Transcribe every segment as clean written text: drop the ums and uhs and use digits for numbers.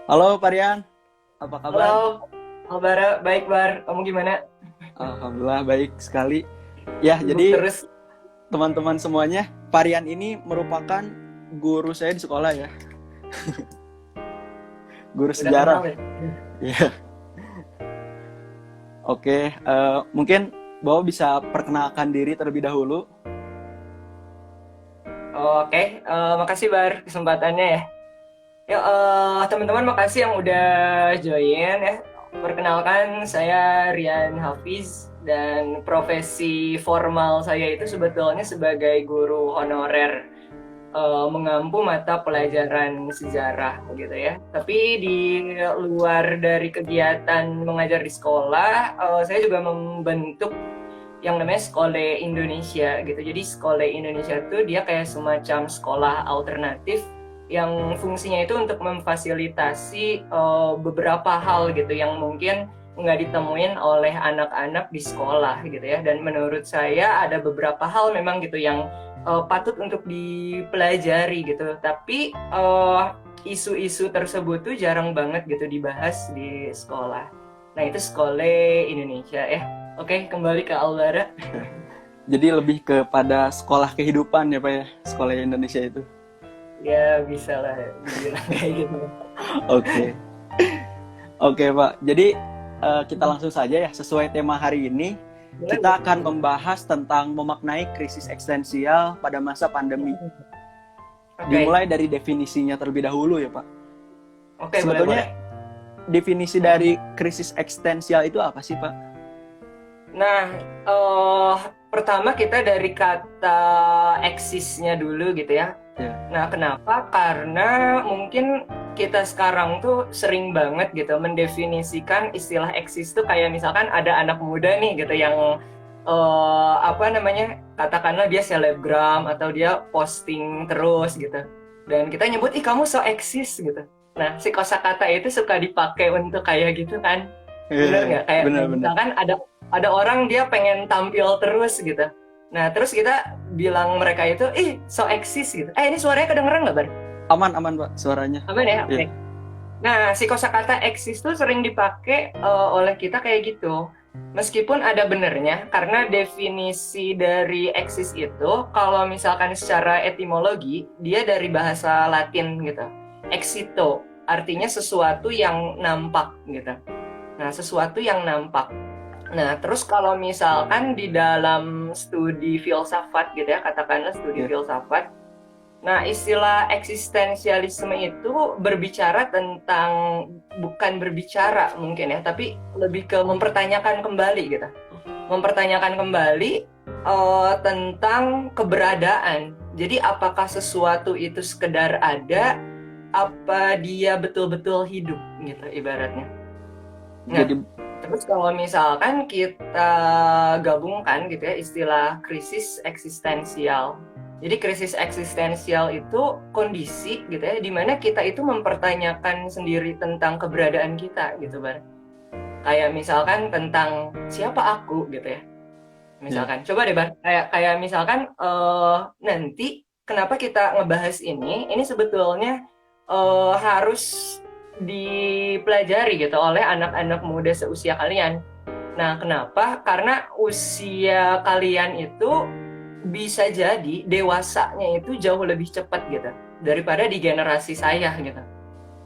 Halo Parian, apa kabar? Halo, Albara, baik Bar. Kamu gimana? Alhamdulillah baik sekali. Ya, Sibuk jadi terus. teman-teman semuanya, Parian ini merupakan guru saya di sekolah ya, guru Udah kenal sejarah. ya? Ya, oke. Mungkin Bawa bisa perkenalkan diri terlebih dahulu. Oke, makasih Bar kesempatannya ya. Yuk, teman-teman makasih yang udah join ya. Perkenalkan, saya Rian Hafiz dan profesi formal saya itu sebetulnya sebagai guru honorer mengampu mata pelajaran sejarah gitu ya. Tapi di luar dari kegiatan mengajar di sekolah, saya juga membentuk yang namanya Sekolah Indonesia gitu. Jadi Sekolah Indonesia itu dia kayak semacam sekolah alternatif yang fungsinya itu untuk memfasilitasi beberapa hal gitu yang mungkin nggak ditemuin oleh anak-anak di sekolah gitu ya. Dan menurut saya ada beberapa hal memang gitu yang patut untuk dipelajari gitu. Tapi isu-isu tersebut tuh jarang banget gitu dibahas di sekolah. Nah itu Sekolah Indonesia ya. Oke, kembali ke Albara. Jadi lebih kepada sekolah kehidupan ya Pak ya, sekolah Indonesia itu. Ya bisa lah dibilang kayak gitu. Oke, oke Pak. Jadi kita langsung saja ya, sesuai tema hari ini. Boleh. Kita akan membahas tentang memaknai krisis eksistensial pada masa pandemi. Oke, Dimulai dari definisinya terlebih dahulu ya Pak. oke boleh boleh. Sebetulnya definisi dari krisis eksistensial itu apa sih Pak? Nah, pertama kita dari kata eksisnya dulu gitu ya. Ya, Nah, kenapa? Karena mungkin kita sekarang tuh sering banget gitu mendefinisikan istilah eksis tuh kayak misalkan ada anak muda nih gitu yang apa namanya? Katakanlah dia selebgram atau dia posting terus gitu. Dan kita nyebut, "Ih, kamu so eksis" gitu. Nah, si kosakata itu suka dipakai untuk kayak gitu kan. Bener nggak? Kayak benar-benar. misalkan ada orang dia pengen tampil terus gitu. Nah, terus kita bilang mereka itu, ih, so eksis gitu. Ini suaranya kedengeran nggak, Bar? Aman aman Pak suaranya. Aman ya? Ya, Oke. Nah, si kosakata eksis tuh sering dipakai oleh kita kayak gitu. Meskipun ada benernya, karena definisi dari eksis itu, kalau misalkan secara etimologi, dia dari bahasa Latin gitu. Exito, artinya sesuatu yang nampak gitu. Nah, sesuatu yang nampak. Nah, terus kalau misalkan di dalam studi filsafat gitu ya, katakanlah studi ya, filsafat, nah istilah eksistensialisme itu berbicara tentang, bukan berbicara mungkin ya, tapi lebih ke mempertanyakan kembali gitu. Mempertanyakan kembali tentang keberadaan. Jadi apakah sesuatu itu sekedar ada, apa dia betul-betul hidup gitu ibaratnya. Nah, jadi terus kalau misalkan kita gabungkan gitu ya istilah krisis eksistensial. Jadi krisis eksistensial itu kondisi gitu ya di mana kita itu mempertanyakan sendiri tentang keberadaan kita gitu, Bar. Kayak misalkan tentang siapa aku gitu ya. ya, Misalkan coba deh, Bar. Kayak misalkan nanti kenapa kita ngebahas ini? Ini sebetulnya harus dipelajari gitu oleh anak-anak muda seusia kalian. Nah, kenapa? Karena usia kalian itu bisa jadi dewasanya itu jauh lebih cepat gitu daripada di generasi saya gitu.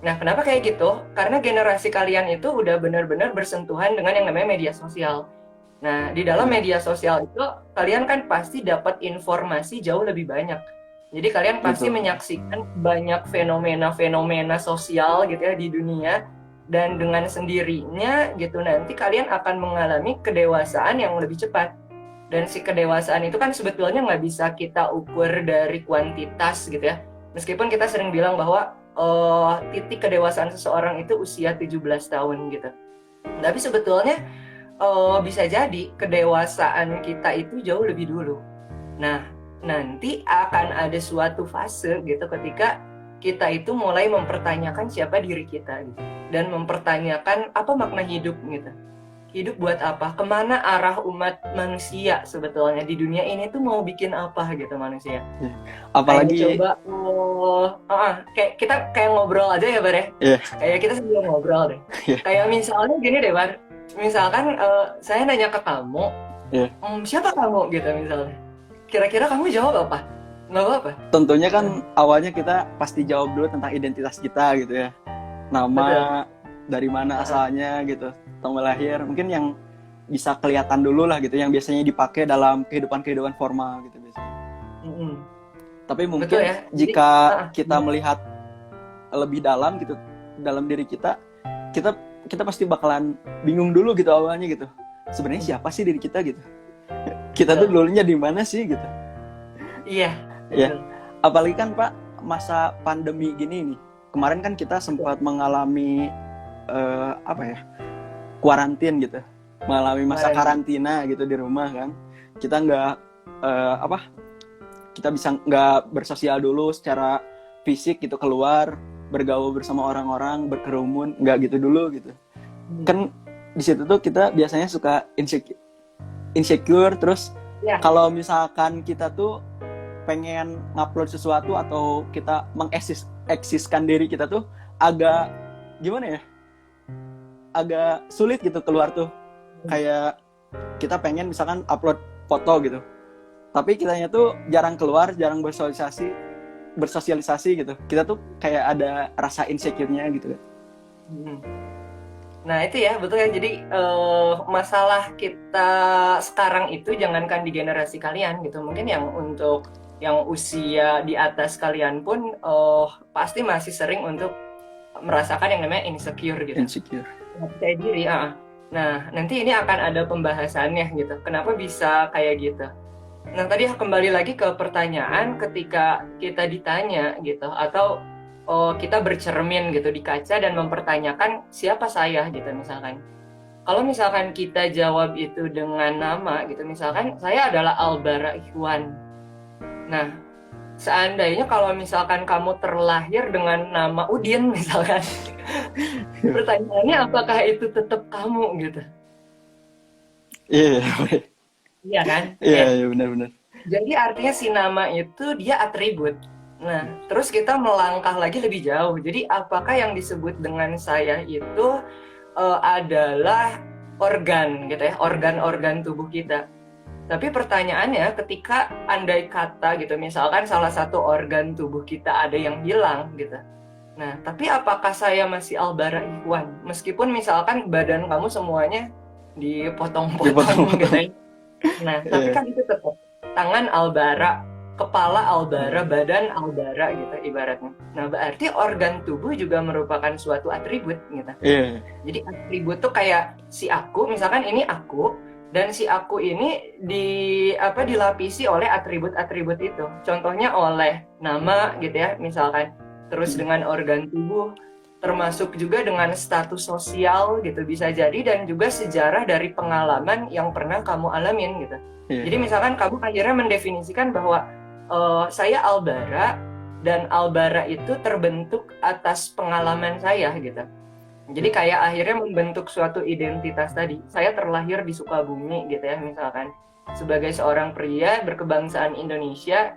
Nah, kenapa kayak gitu? Karena generasi kalian itu udah benar-benar bersentuhan dengan yang namanya media sosial. Nah, di dalam ya, media sosial itu kalian kan pasti dapat informasi jauh lebih banyak. Jadi kalian pasti betul. menyaksikan banyak fenomena-fenomena sosial gitu ya di dunia, dan dengan sendirinya gitu nanti kalian akan mengalami kedewasaan yang lebih cepat. Dan si kedewasaan itu kan sebetulnya nggak bisa kita ukur dari kuantitas gitu ya. Meskipun kita sering bilang bahwa titik kedewasaan seseorang itu usia 17 tahun gitu. Tapi sebetulnya bisa jadi kedewasaan kita itu jauh lebih dulu. Nah, nanti akan ada suatu fase gitu ketika kita itu mulai mempertanyakan siapa diri kita gitu, dan mempertanyakan apa makna hidup gitu. hidup buat apa? Kemana arah umat manusia sebetulnya di dunia ini tuh mau bikin apa gitu manusia? Apalagi Kayak coba, kayak kita kayak ngobrol aja ya Bar ya. Iya. Kayak kita sebelum ngobrol deh. Iya. Kayak misalnya gini deh Bar. Misalkan saya nanya ke kamu, Iya. Siapa kamu gitu misalnya. Kira-kira kamu jawab apa? Nggak apa-apa. Tentunya kan awalnya kita pasti jawab dulu tentang identitas kita gitu ya. Nama, dari mana asalnya gitu, tanggal lahir, mungkin yang bisa kelihatan dulu lah gitu, yang biasanya dipakai dalam kehidupan formal gitu biasanya. Tapi mungkin Betul ya. jika kita melihat lebih dalam gitu dalam diri kita pasti bakalan bingung dulu gitu awalnya gitu. Sebenarnya siapa sih diri kita gitu? Kita tuh dulunya di mana sih gitu? Iya. Ya. Apalagi kan Pak, masa pandemi gini nih. Kemarin kan kita sempat mengalami kuarantin gitu, mengalami masa karantina gitu di rumah kan. Kita kita bisa nggak bersosial dulu secara fisik gitu, keluar bergaul bersama orang-orang, berkerumun, nggak gitu dulu gitu. Kan di situ tuh kita biasanya suka insecure terus kalau misalkan kita tuh pengen ngupload sesuatu atau kita mengeksiskan diri kita tuh agak gimana ya, agak sulit gitu keluar tuh. Kayak kita pengen misalkan upload foto gitu, tapi kitanya tuh jarang keluar, jarang bersosialisasi gitu. Kita tuh kayak ada rasa insecure-nya gitu. Nah itu ya, betul ya. Jadi masalah kita sekarang itu jangankan di generasi kalian gitu, mungkin yang untuk yang usia di atas kalian pun pasti masih sering untuk merasakan yang namanya insecure gitu. Insecure. Percaya diri. Nah nanti ini akan ada pembahasannya gitu. Kenapa bisa kayak gitu? Nah tadi kembali lagi ke pertanyaan ketika kita ditanya gitu, atau kita bercermin gitu di kaca dan mempertanyakan siapa saya gitu misalkan. Kalau misalkan kita jawab itu dengan nama gitu, misalkan saya adalah Albara Ikhwan. Nah, seandainya kalau misalkan kamu terlahir dengan nama Udin misalkan, pertanyaannya apakah itu tetap kamu gitu? Iya. Iya kan? Iya benar-benar. Jadi artinya si nama itu dia atribut. Nah, terus kita melangkah lagi lebih jauh. Jadi apakah yang disebut dengan saya itu adalah organ gitu ya, organ-organ tubuh kita. Tapi pertanyaannya ketika andai kata gitu, misalkan salah satu organ tubuh kita ada yang hilang gitu. Nah, tapi apakah saya masih Albara Ikhwan? Meskipun misalkan badan kamu semuanya dipotong-potong gitu ya. Nah, tapi kan itu tetap tangan Albara, kepala Albara, badan Albara gitu ibaratnya. Nah, berarti organ tubuh juga merupakan suatu atribut gitu. Jadi atribut tuh kayak si aku, misalkan ini aku, dan si aku ini dilapisi oleh atribut-atribut itu. Contohnya oleh nama gitu ya, misalkan. Terus dengan organ tubuh, termasuk juga dengan status sosial gitu bisa jadi, dan juga sejarah dari pengalaman yang pernah kamu alamin gitu. Jadi misalkan kamu akhirnya mendefinisikan bahwa saya Albara, dan Albara itu terbentuk atas pengalaman saya gitu. Jadi kayak akhirnya membentuk suatu identitas tadi. Saya terlahir di Sukabumi gitu ya misalkan, sebagai seorang pria berkebangsaan Indonesia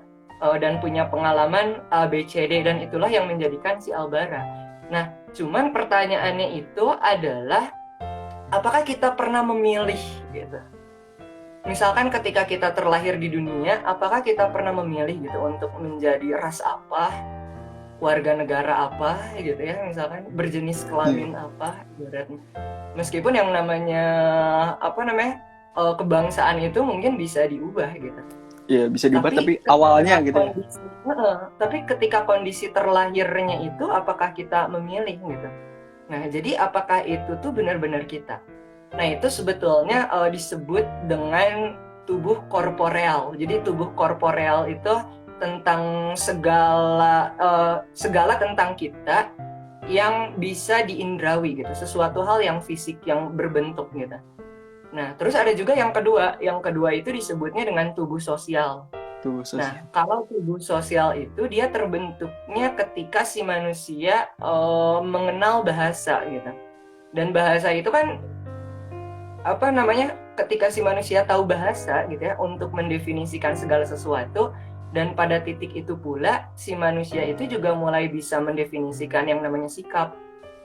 dan punya pengalaman A, B, C, D, dan itulah yang menjadikan si Albara. Nah, cuman pertanyaannya itu adalah apakah kita pernah memilih gitu? Misalkan ketika kita terlahir di dunia, apakah kita pernah memilih gitu untuk menjadi ras apa, warga negara apa gitu ya, misalkan berjenis kelamin apa gitu. Meskipun yang namanya kebangsaan itu mungkin bisa diubah gitu. Iya, bisa diubah tapi awalnya gitu. Tapi ketika kondisi terlahirnya itu apakah kita memilih gitu. Nah, jadi apakah itu tuh benar-benar kita? Nah, itu sebetulnya disebut dengan tubuh korporeal. Jadi tubuh korporeal itu tentang segala tentang kita yang bisa diindrawi gitu, sesuatu hal yang fisik yang berbentuk gitu. Nah, terus ada juga yang kedua itu disebutnya dengan tubuh sosial. Nah, kalau tubuh sosial itu dia terbentuknya ketika si manusia mengenal bahasa gitu. Dan bahasa itu kan apa namanya, ketika si manusia tahu bahasa gitu ya untuk mendefinisikan segala sesuatu, dan pada titik itu pula si manusia itu juga mulai bisa mendefinisikan yang namanya sikap,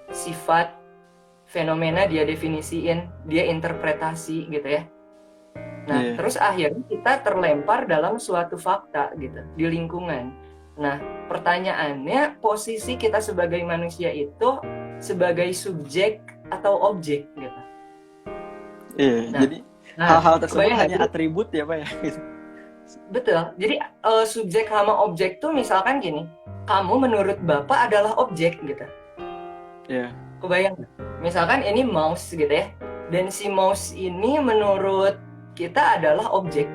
sifat, fenomena, dia definisiin, dia interpretasi gitu ya. Nah, terus akhirnya kita terlempar dalam suatu fakta gitu di lingkungan. Nah, pertanyaannya, posisi kita sebagai manusia itu sebagai subjek atau objek gitu. Iya, jadi hal-hal tersebut hanya atribut ya Pak ya? Betul, jadi subjek sama objek tuh misalkan gini, kamu menurut Bapak adalah objek gitu. Iya. Kebayang, misalkan ini mouse gitu ya, dan si mouse ini menurut kita adalah objek.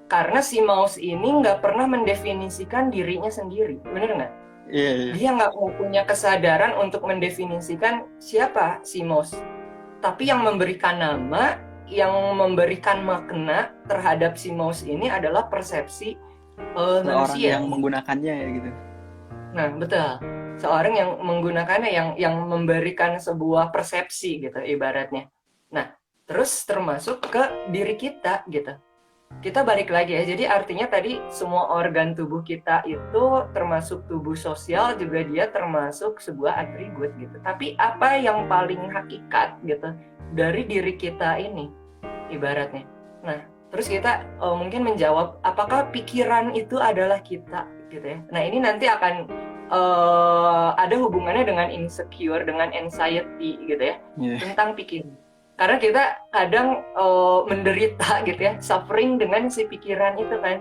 Karena si mouse ini nggak pernah mendefinisikan dirinya sendiri, bener nggak? Iya, iya. Dia nggak punya kesadaran untuk mendefinisikan siapa si mouse. Tapi yang memberikan nama, yang memberikan makna terhadap si mouse ini adalah persepsi manusia yang menggunakannya ya gitu. Nah, betul. Seorang yang menggunakannya, yang memberikan sebuah persepsi gitu ibaratnya. Nah, terus termasuk ke diri kita gitu. Kita balik lagi ya, jadi artinya tadi semua organ tubuh kita itu termasuk tubuh sosial juga dia termasuk sebuah atribut gitu. Tapi apa yang paling hakikat gitu dari diri kita ini ibaratnya. Nah, terus kita mungkin menjawab apakah pikiran itu adalah kita gitu ya. Nah, ini nanti akan ada hubungannya dengan insecure, dengan anxiety gitu ya, tentang pikiran. Karena kita kadang menderita gitu ya, suffering dengan si pikiran itu kan.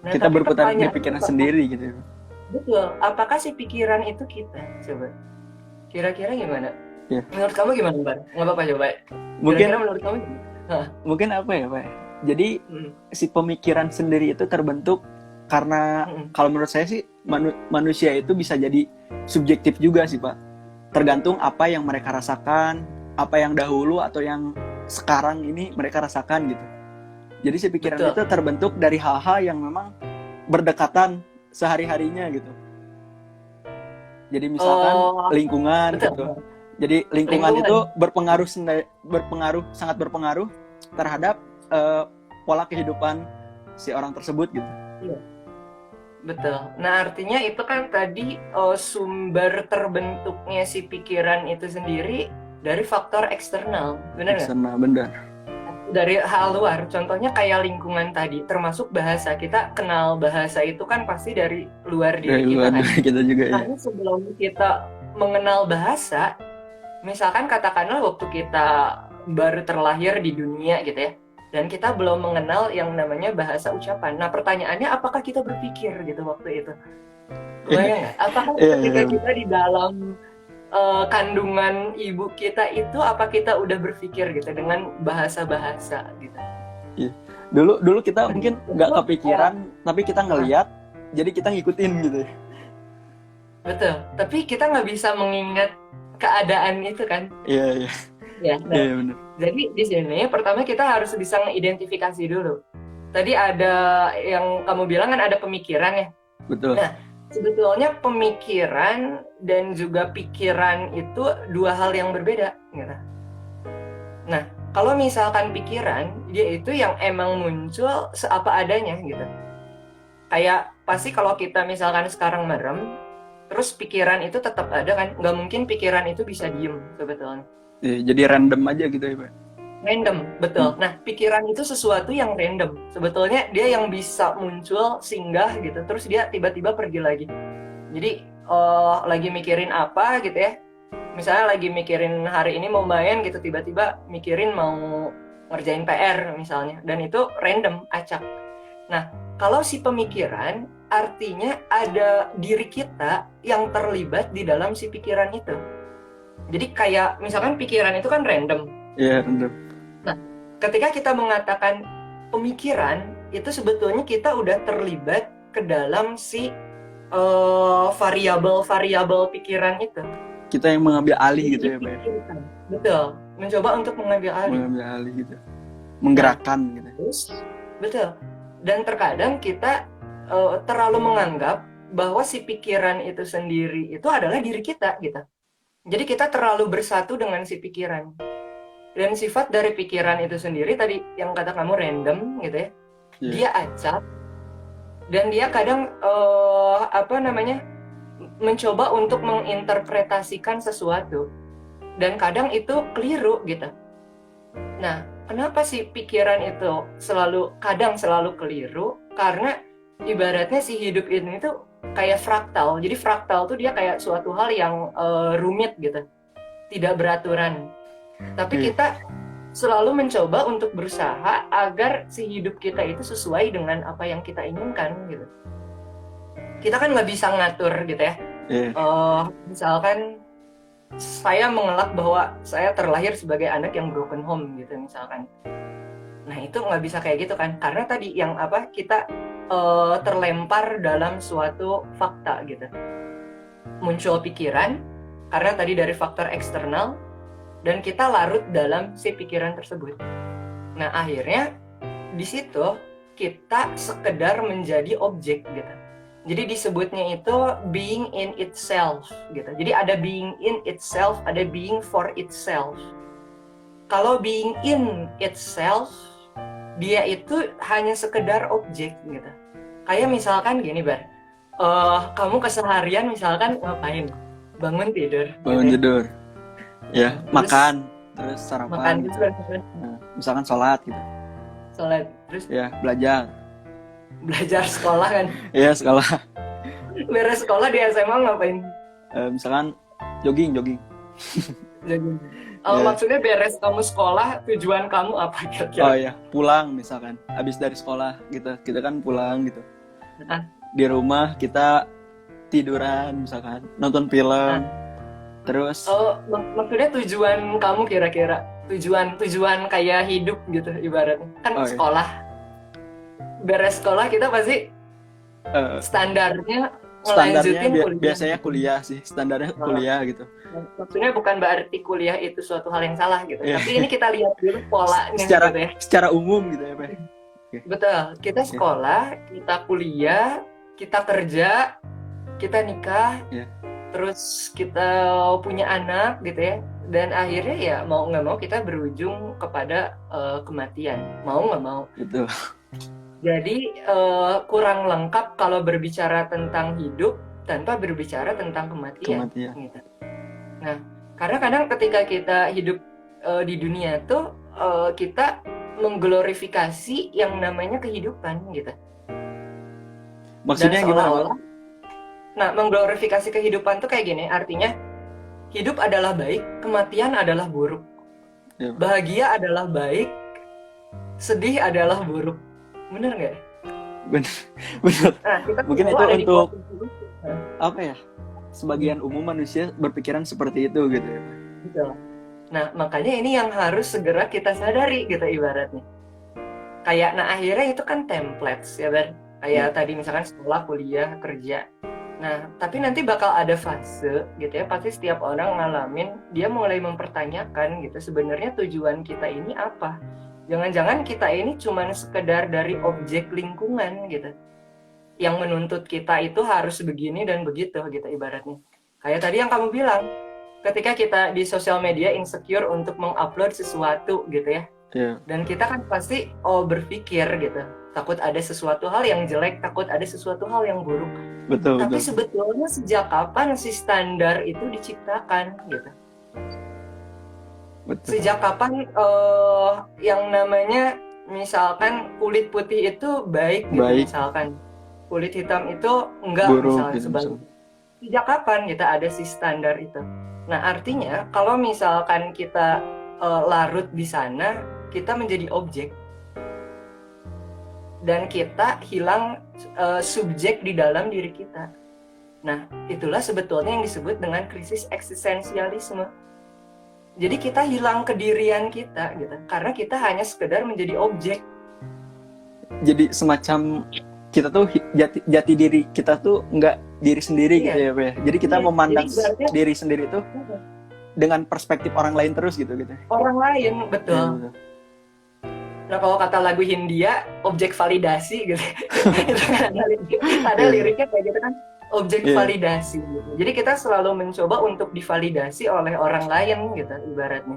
Nah, kita berputar di pikiran sendiri gitu. Betul. Apakah si pikiran itu kita? Coba. Kira-kira gimana? Ya. Menurut kamu gimana, Bar? Nggak apa-apa coba. Kira-kira menurut kamu gimana? Mungkin apa ya, Pak? Jadi si pemikiran sendiri itu terbentuk karena kalau menurut saya sih manusia itu bisa jadi subjektif juga sih, Pak. Tergantung apa yang mereka rasakan, apa yang dahulu atau yang sekarang ini mereka rasakan gitu. Jadi si pikiran itu terbentuk dari hal-hal yang memang berdekatan sehari-harinya gitu. Jadi misalkan lingkungan gitu. Jadi lingkungan itu sangat berpengaruh terhadap pola kehidupan si orang tersebut gitu. Iya. Betul. Nah, artinya itu kan tadi sumber terbentuknya si pikiran itu sendiri dari faktor eksternal, benar nggak? Eksternal, benar. Dari hal luar, contohnya kayak lingkungan tadi, termasuk bahasa. Kita kenal bahasa itu kan pasti dari luar diri kita kan. Kita juga ya. Karena sebelum kita mengenal bahasa, misalkan katakanlah waktu kita baru terlahir di dunia gitu ya, dan kita belum mengenal yang namanya bahasa ucapan. Nah, pertanyaannya apakah kita berpikir gitu waktu itu? Bayang nggak? Apakah ketika kita di dalam kandungan ibu kita itu, apa kita udah berpikir gitu dengan bahasa-bahasa gitu? Iya. Dulu kita mungkin nggak kepikiran, tapi kita ngelihat, jadi kita ngikutin gitu. Betul. Tapi kita nggak bisa mengingat keadaan itu kan? Iya. Ya, nah, iya benar. Jadi di sini pertama kita harus bisa mengidentifikasi dulu. Tadi ada yang kamu bilang kan ada pemikiran ya. Betul. Nah, sebetulnya pemikiran dan juga pikiran itu dua hal yang berbeda gitu. Nah, kalau misalkan pikiran, dia itu yang emang muncul seapa adanya gitu. Kayak pasti kalau kita misalkan sekarang merem, terus pikiran itu tetap ada kan, nggak mungkin pikiran itu bisa diem sebetulnya. Jadi random aja gitu ya Pak? Random, betul. Nah, pikiran itu sesuatu yang random. Sebetulnya dia yang bisa muncul, singgah gitu, terus dia tiba-tiba pergi lagi. Jadi lagi mikirin apa gitu ya, misalnya lagi mikirin hari ini mau main gitu, tiba-tiba mikirin mau ngerjain PR misalnya, dan itu random, acak. Nah, kalau si pemikiran artinya ada diri kita yang terlibat di dalam si pikiran itu. Jadi kayak misalkan pikiran itu kan random. Iya, random. Nah, ketika kita mengatakan pemikiran, itu sebetulnya kita udah terlibat ke dalam si variabel-variabel pikiran itu. Kita yang mengambil alih gitu ya Pak? Betul, mencoba untuk mengambil alih. Mengambil alih gitu. Menggerakkan gitu. Betul. Dan terkadang kita terlalu menganggap bahwa si pikiran itu sendiri itu adalah diri kita gitu. Jadi kita terlalu bersatu dengan si pikiran. Dan sifat dari pikiran itu sendiri tadi yang kata kamu random gitu ya. Iya. Dia acak dan dia kadang mencoba untuk menginterpretasikan sesuatu dan kadang itu keliru gitu. Nah, kenapa sih pikiran itu kadang selalu keliru? Karena ibaratnya si hidup ini tuh kayak fraktal. Jadi fraktal tuh dia kayak suatu hal yang rumit gitu, tidak beraturan. Tapi kita selalu mencoba untuk berusaha agar si hidup kita itu sesuai dengan apa yang kita inginkan gitu. Kita kan nggak bisa ngatur gitu ya. Misalkan saya mengelak bahwa saya terlahir sebagai anak yang broken home gitu misalkan. Nah itu nggak bisa kayak gitu kan, karena tadi yang kita terlempar dalam suatu fakta gitu. Muncul pikiran karena tadi dari faktor eksternal dan kita larut dalam si pikiran tersebut. Nah akhirnya di situ kita sekedar menjadi objek gitu. Jadi disebutnya itu being in itself gitu. Jadi ada being in itself, ada being for itself. Kalau being in itself, dia itu hanya sekedar objek gitu. Kayak misalkan gini Bar, kamu keseharian misalkan ngapain? Bangun tidur. Tidur. Ya, makan, terus sarapan. Makan gitu. Nah, misalkan sholat gitu. Sholat, terus ya belajar sekolah kan. Iya sekolah. Beres sekolah di SMA ngapain? Misalkan jogging. Maksudnya beres kamu sekolah, tujuan kamu apa kira-kira? Oh iya, pulang misalkan habis dari sekolah gitu, kita kan pulang gitu. Di rumah kita tiduran misalkan, nonton film. Terus maksudnya tujuan kamu kira-kira tujuan kayak hidup gitu ibaratnya kan. Sekolah, beres sekolah kita pasti standarnya biasanya kuliah sih, standarnya kuliah gitu. Maksudnya bukan berarti kuliah itu suatu hal yang salah gitu, tapi ini kita lihat dulu polanya secara, gitu ya. Secara umum gitu ya Pak. Betul, kita sekolah, kita kuliah, kita kerja, kita nikah, terus kita punya anak gitu ya, dan akhirnya ya mau nggak mau kita berujung kepada kematian, mau nggak mau. Betul. Jadi kurang lengkap kalau berbicara tentang hidup tanpa berbicara tentang kematian. Gitu. Nah, karena kadang ketika kita hidup di dunia tuh kita mengglorifikasi yang namanya kehidupan gitu. Maksudnya gimana? Nah, mengglorifikasi kehidupan tuh kayak gini, artinya hidup adalah baik, kematian adalah buruk. Ya. Bahagia adalah baik, sedih adalah buruk. Bener nggak? Bener. Nah, mungkin itu untuk apa ya? Sebagian umum manusia berpikiran seperti itu gitu ya. Betul. Nah, makanya ini yang harus segera kita sadari gitu ibaratnya. Kayak, nah akhirnya itu kan templates ya Bar. Kayak tadi misalkan sekolah, kuliah, kerja. Nah, tapi nanti bakal ada fase gitu ya. Pasti setiap orang ngalamin, dia mulai mempertanyakan gitu, sebenarnya tujuan kita ini apa? Jangan-jangan kita ini cuma sekedar dari objek lingkungan gitu, yang menuntut kita itu harus begini dan begitu gitu ibaratnya. Kayak tadi yang kamu bilang, ketika kita di sosial media insecure untuk mengupload sesuatu gitu ya. Dan kita kan pasti berpikir gitu, takut ada sesuatu hal yang jelek, takut ada sesuatu hal yang buruk. Betul. Tapi sebetulnya sejak kapan si standar itu diciptakan gitu? Betul. Sejak kapan yang namanya misalkan kulit putih itu baik gitu, misalkan kulit hitam itu enggak buruk, misalnya sebaliknya. Sejak kapan kita ada si standar itu? Nah artinya kalau misalkan kita larut di sana, kita menjadi objek dan kita hilang subjek di dalam diri kita. Nah itulah sebetulnya yang disebut dengan krisis eksistensialisme. Jadi kita hilang kedirian kita gitu, karena kita hanya sekedar menjadi objek. Jadi semacam kita tuh jati diri kita tuh nggak diri sendiri gitu ya Pak ya. Jadi kita memandang diri sendiri tuh dengan perspektif orang lain terus gitu. Orang lain, betul. Nah kalau kata lagu Hindia, objek validasi gitu. Itu kan ada liriknya kayak gitu kan. Objek validasi gitu. Jadi kita selalu mencoba untuk divalidasi oleh orang lain gitu ibaratnya.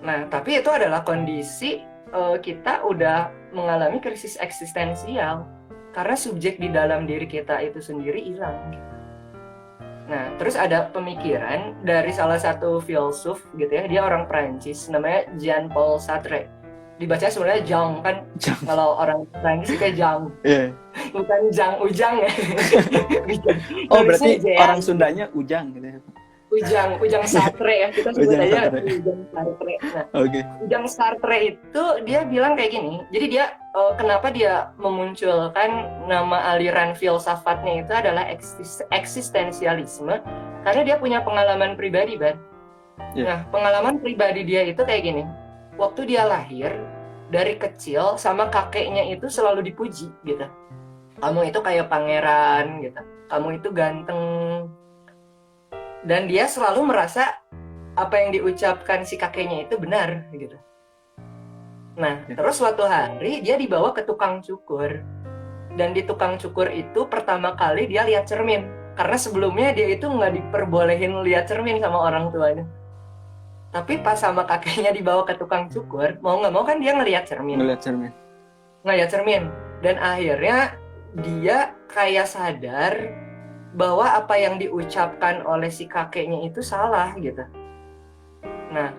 Nah, tapi itu adalah kondisi kita udah mengalami krisis eksistensial karena subjek di dalam diri kita itu sendiri hilang. Nah, terus ada pemikiran dari salah satu filsuf gitu ya, dia orang Prancis, namanya Jean-Paul Sartre. Dibaca sebenarnya Jean kan, kalau orang Prancis kayak Jean, bukan Jang Ujang ya. Oh, berarti orang Sundanya Ujang gitu ya. Ujang Sartre ya, kita sebut aja Ujang Sartre. Nah, Ujang Sartre itu dia bilang kayak gini, jadi dia kenapa dia memunculkan nama aliran filsafatnya itu adalah eksistensialisme, karena dia punya pengalaman pribadi, Ban. Nah, pengalaman pribadi dia itu kayak gini, waktu dia lahir, dari kecil sama kakeknya itu selalu dipuji gitu. Kamu itu kayak pangeran gitu, kamu itu ganteng. Dan dia selalu merasa apa yang diucapkan si kakeknya itu benar gitu. Nah, terus suatu hari dia dibawa ke tukang cukur. Dan di tukang cukur itu pertama kali dia lihat cermin. Karena sebelumnya dia itu nggak diperbolehin lihat cermin sama orang tuanya. Tapi pas sama kakeknya dibawa ke tukang cukur, mau nggak mau kan dia ngelihat cermin. Ngelihat cermin. Dan akhirnya dia kayak sadar bahwa apa yang diucapkan oleh si kakeknya itu salah gitu. Nah,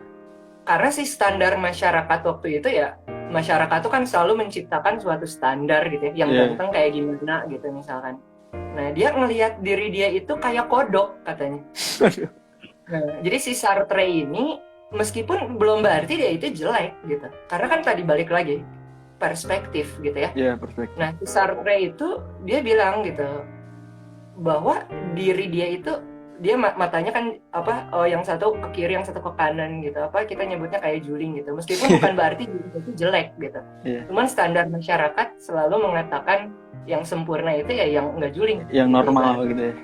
karena si standar masyarakat waktu itu ya, masyarakat itu kan selalu menciptakan suatu standar gitu ya, yang ganteng kayak gimana gitu misalkan. Nah, dia ngelihat diri dia itu kayak kodok katanya. Nah, jadi si Sartre ini meskipun belum berarti dia itu jelek gitu. Karena kan tadi balik lagi perspektif gitu ya. Iya, perspektif. Nah, si Sartre itu dia bilang gitu, bahwa diri dia itu dia matanya kan yang satu ke kiri, yang satu ke kanan gitu, kita nyebutnya kayak juling gitu, meskipun bukan berarti itu jelek gitu. Cuman standar masyarakat selalu mengatakan yang sempurna itu ya yang enggak juling, yang normal gitu ya,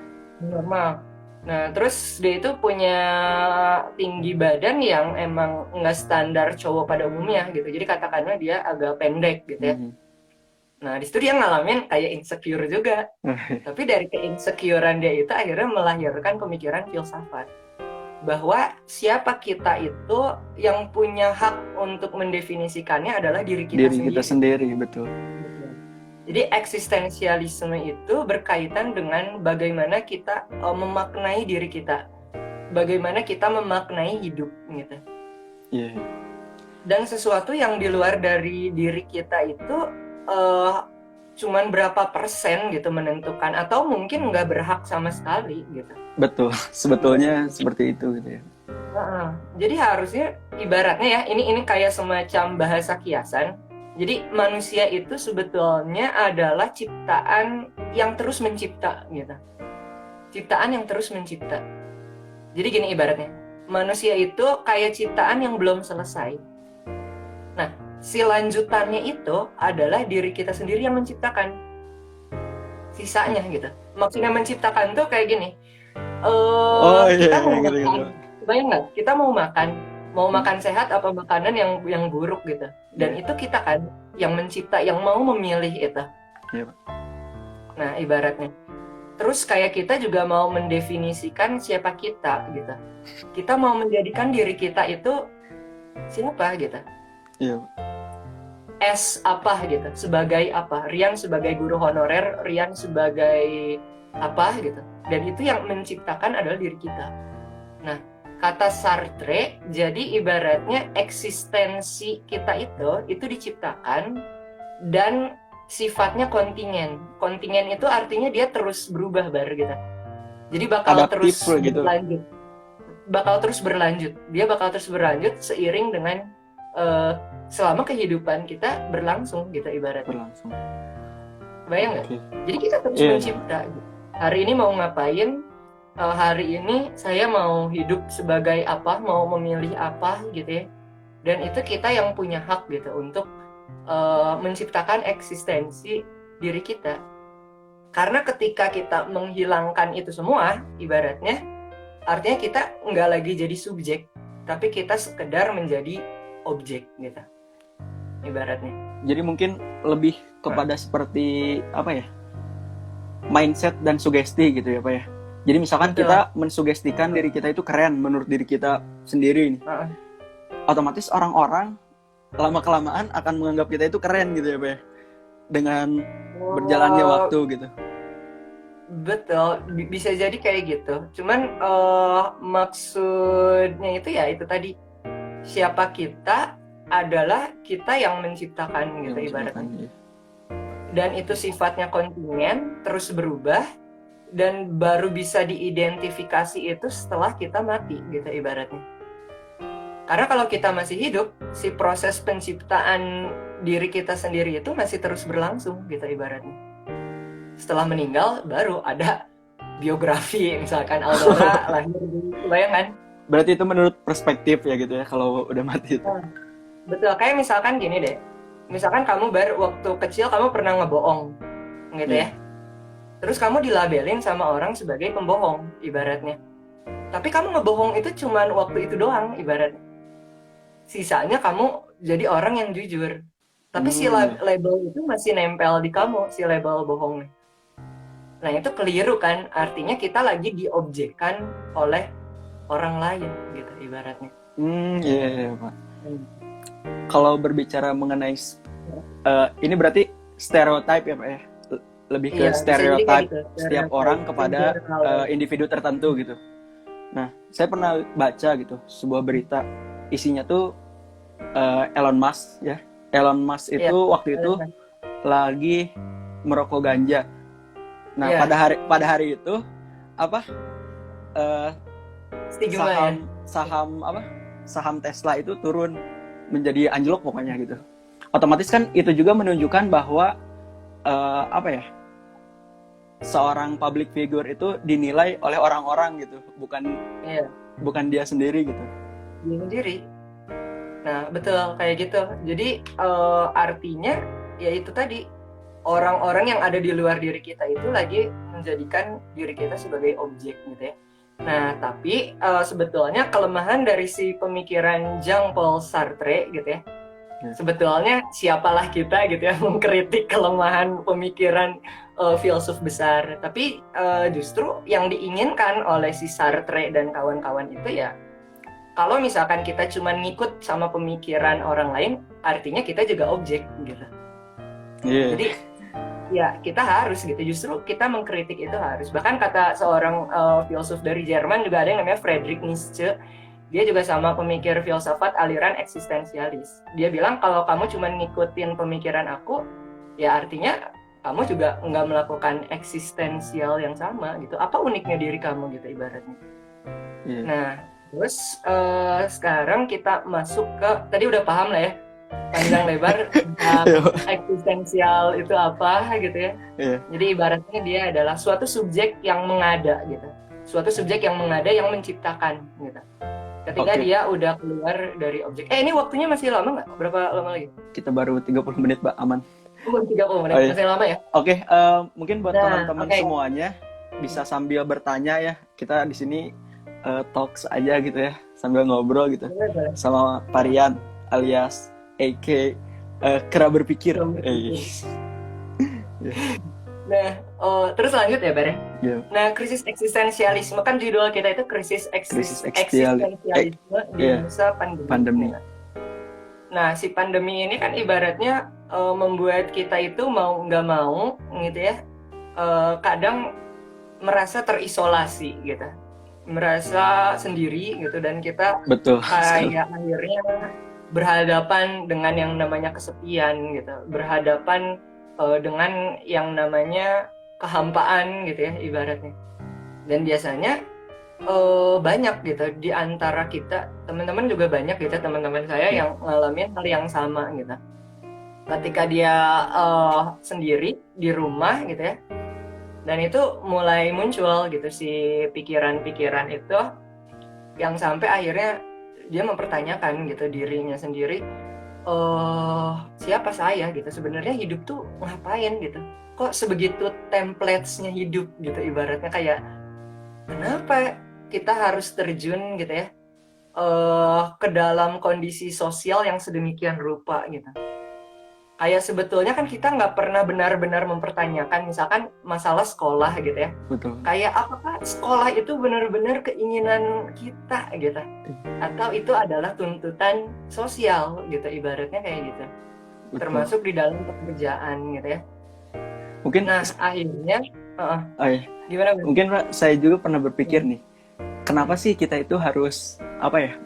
normal. Nah, terus dia itu punya tinggi badan yang emang enggak standar cowok pada umumnya gitu, jadi katakanlah dia agak pendek gitu ya. Nah, di situ dia ngalamin kayak insecure juga. Tapi dari keinsecurean dia itu akhirnya melahirkan pemikiran filsafat. Bahwa siapa kita itu yang punya hak untuk mendefinisikannya adalah diri kita sendiri. Diri kita sendiri, betul. Jadi eksistensialisme itu berkaitan dengan bagaimana kita memaknai diri kita. Bagaimana kita memaknai hidup gitu. Iya. Dan sesuatu yang di luar dari diri kita itu cuman berapa persen gitu menentukan, atau mungkin nggak berhak sama sekali gitu. Betul, sebetulnya seperti itu gitu ya. Jadi harusnya ibaratnya ya, ini kayak semacam bahasa kiasan. Jadi manusia itu sebetulnya adalah ciptaan yang terus mencipta gitu. Ciptaan yang terus mencipta. Jadi gini ibaratnya, manusia itu kayak ciptaan yang belum selesai. Nah, si lanjutannya itu adalah diri kita sendiri yang menciptakan sisanya gitu. Maksudnya menciptakan tuh kayak gini. Kita mau makan, bayang nggak? Kita mau makan sehat apa makanan yang buruk gitu. Dan itu kita kan yang mencipta, yang mau memilih itu. Nah, ibaratnya. Terus kayak kita juga mau mendefinisikan siapa kita gitu. Kita mau menjadikan diri kita itu siapa gitu. Iya. S apa gitu, sebagai apa, Rian sebagai guru honorer, Rian sebagai apa gitu, dan itu yang menciptakan adalah diri kita. Nah, kata Sartre, jadi ibaratnya eksistensi kita itu diciptakan dan sifatnya kontingen. Kontingen itu artinya dia terus berubah gitu. Jadi bakal adaptif terus berlanjut. Dia bakal terus berlanjut seiring dengan selama kehidupan kita berlangsung gitu ibaratnya. Bayang nggak? Jadi kita terus mencipta. Hari ini mau ngapain? Hari ini saya mau hidup sebagai apa? Mau memilih apa gitu ya? Dan itu kita yang punya hak gitu untuk menciptakan eksistensi diri kita. Karena ketika kita menghilangkan itu semua, ibaratnya, artinya kita nggak lagi jadi subjek, tapi kita sekedar menjadi objek gitu. Ibaratnya. Jadi mungkin lebih kepada seperti apa ya? Mindset dan sugesti gitu ya, Pak ya. Jadi misalkan kita mensugestikan diri kita itu keren menurut diri kita sendiri nih. otomatis orang-orang lama-kelamaan akan menganggap kita itu keren gitu ya, Pak, dengan berjalannya Oh, waktu gitu. betul, bisa jadi kayak gitu. Cuman maksudnya itu ya itu tadi, siapa kita adalah kita yang menciptakan gitu Yang ibaratnya. menciptakan, ya. Dan itu sifatnya kontinen, terus berubah, dan baru bisa diidentifikasi itu setelah kita mati gitu ibaratnya. Karena kalau kita masih hidup, si proses penciptaan diri kita sendiri itu masih terus berlangsung gitu ibaratnya. Setelah meninggal baru ada biografi, misalkan Aldora lahir di Bayangan. Berarti itu menurut perspektif ya gitu ya, kalau udah mati itu. Betul, kayak misalkan gini deh. Misalkan kamu waktu kecil kamu pernah ngebohong gitu Iya. ya. Terus kamu dilabelin sama orang sebagai pembohong ibaratnya. Tapi kamu ngebohong itu cuman waktu itu doang ibaratnya. Sisanya kamu jadi orang yang jujur. Tapi si Iya. label itu masih nempel di kamu, si label bohongnya. Nah itu keliru kan, artinya kita lagi diobjekkan oleh orang lain gitu ibaratnya. Iya, iya, Pak. Kalau berbicara mengenai ini berarti stereotip ya, Pak ya? Lebih ke Iya, bisa jadi kayak stereotip gitu. setiap Stereotype orang in kepada general. individu tertentu gitu. Nah, saya pernah baca gitu sebuah berita, isinya tuh Elon Musk ya. Elon Musk Iya, itu waktu itu lagi merokok ganja. Nah, iya, pada hari itu apa eh, stigma ya. saham Tesla itu turun menjadi anjlok pokoknya gitu. Otomatis kan itu juga menunjukkan bahwa apa ya, seorang public figure itu dinilai oleh orang-orang gitu, Iya, bukan dia sendiri gitu. dia sendiri. Nah, betul kayak gitu. Jadi artinya ya itu tadi, orang-orang yang ada di luar diri kita itu lagi menjadikan diri kita sebagai objek gitu ya. Nah, tapi sebetulnya kelemahan dari si pemikiran Jean-Paul Sartre gitu ya. Sebetulnya siapalah kita gitu ya mengkritik kelemahan pemikiran filsuf besar. Tapi justru yang diinginkan oleh si Sartre dan kawan-kawan itu ya, kalau misalkan kita cuma ngikut sama pemikiran orang lain, artinya kita juga objek gitu. Yeah. Jadi ya kita harus gitu, justru kita mengkritik itu harus. Bahkan kata seorang filsuf dari Jerman juga ada yang namanya Friedrich Nietzsche, dia juga sama pemikir filsafat aliran eksistensialis. Dia bilang kalau kamu cuma ngikutin pemikiran aku, ya artinya kamu juga nggak melakukan eksistensial yang sama gitu. Apa uniknya diri kamu gitu ibaratnya. Yeah. Nah, terus sekarang kita masuk ke, tadi udah paham lah ya, panjang lebar tentang eksistensial itu apa gitu ya. Yeah. Jadi ibaratnya dia adalah suatu subjek yang mengada gitu. Suatu subjek yang mengada yang menciptakan gitu. Ketika dia udah keluar dari objek. Ini waktunya masih lama nggak? Berapa lama lagi? Kita baru 30 menit, Pak. Aman. 30 menit, masih lama ya? Oke, mungkin buat teman-teman semuanya bisa sambil bertanya ya. Kita di sini talks aja gitu ya, sambil ngobrol gitu sama Parian alias AK Kera Berpikir. Nah, terus lanjut ya, Bare. Yeah. Nah, krisis eksistensialisme kan judul kita itu krisis eksistensialisme di masa pandemi. Nah, si pandemi ini kan ibaratnya membuat kita itu mau nggak mau gitu ya, kadang merasa terisolasi gitu, merasa sendiri gitu, dan kita kayak akhirnya berhadapan dengan yang namanya kesepian gitu, berhadapan dengan yang namanya kehampaan gitu ya ibaratnya. Dan biasanya banyak gitu di antara kita, teman-teman juga banyak gitu, teman-teman saya yang ngalamin hal yang sama gitu. Ketika dia sendiri di rumah gitu ya, dan itu mulai muncul gitu si pikiran-pikiran itu, yang sampai akhirnya dia mempertanyakan gitu dirinya sendiri, siapa saya gitu, sebenarnya hidup tuh ngapain gitu, kok sebegitu template-nya hidup gitu ibaratnya, kayak kenapa kita harus terjun gitu ya ke dalam kondisi sosial yang sedemikian rupa gitu. kayak sebetulnya kan kita nggak pernah benar-benar mempertanyakan misalkan masalah sekolah gitu ya. Betul. Kayak apakah sekolah itu benar-benar keinginan kita gitu, atau itu adalah tuntutan sosial gitu, ibaratnya kayak gitu. Betul. Termasuk di dalam pekerjaan gitu ya. Mungkin Nah akhirnya gimana Bang? mungkin Pak, saya juga pernah berpikir nih, kenapa sih kita itu harus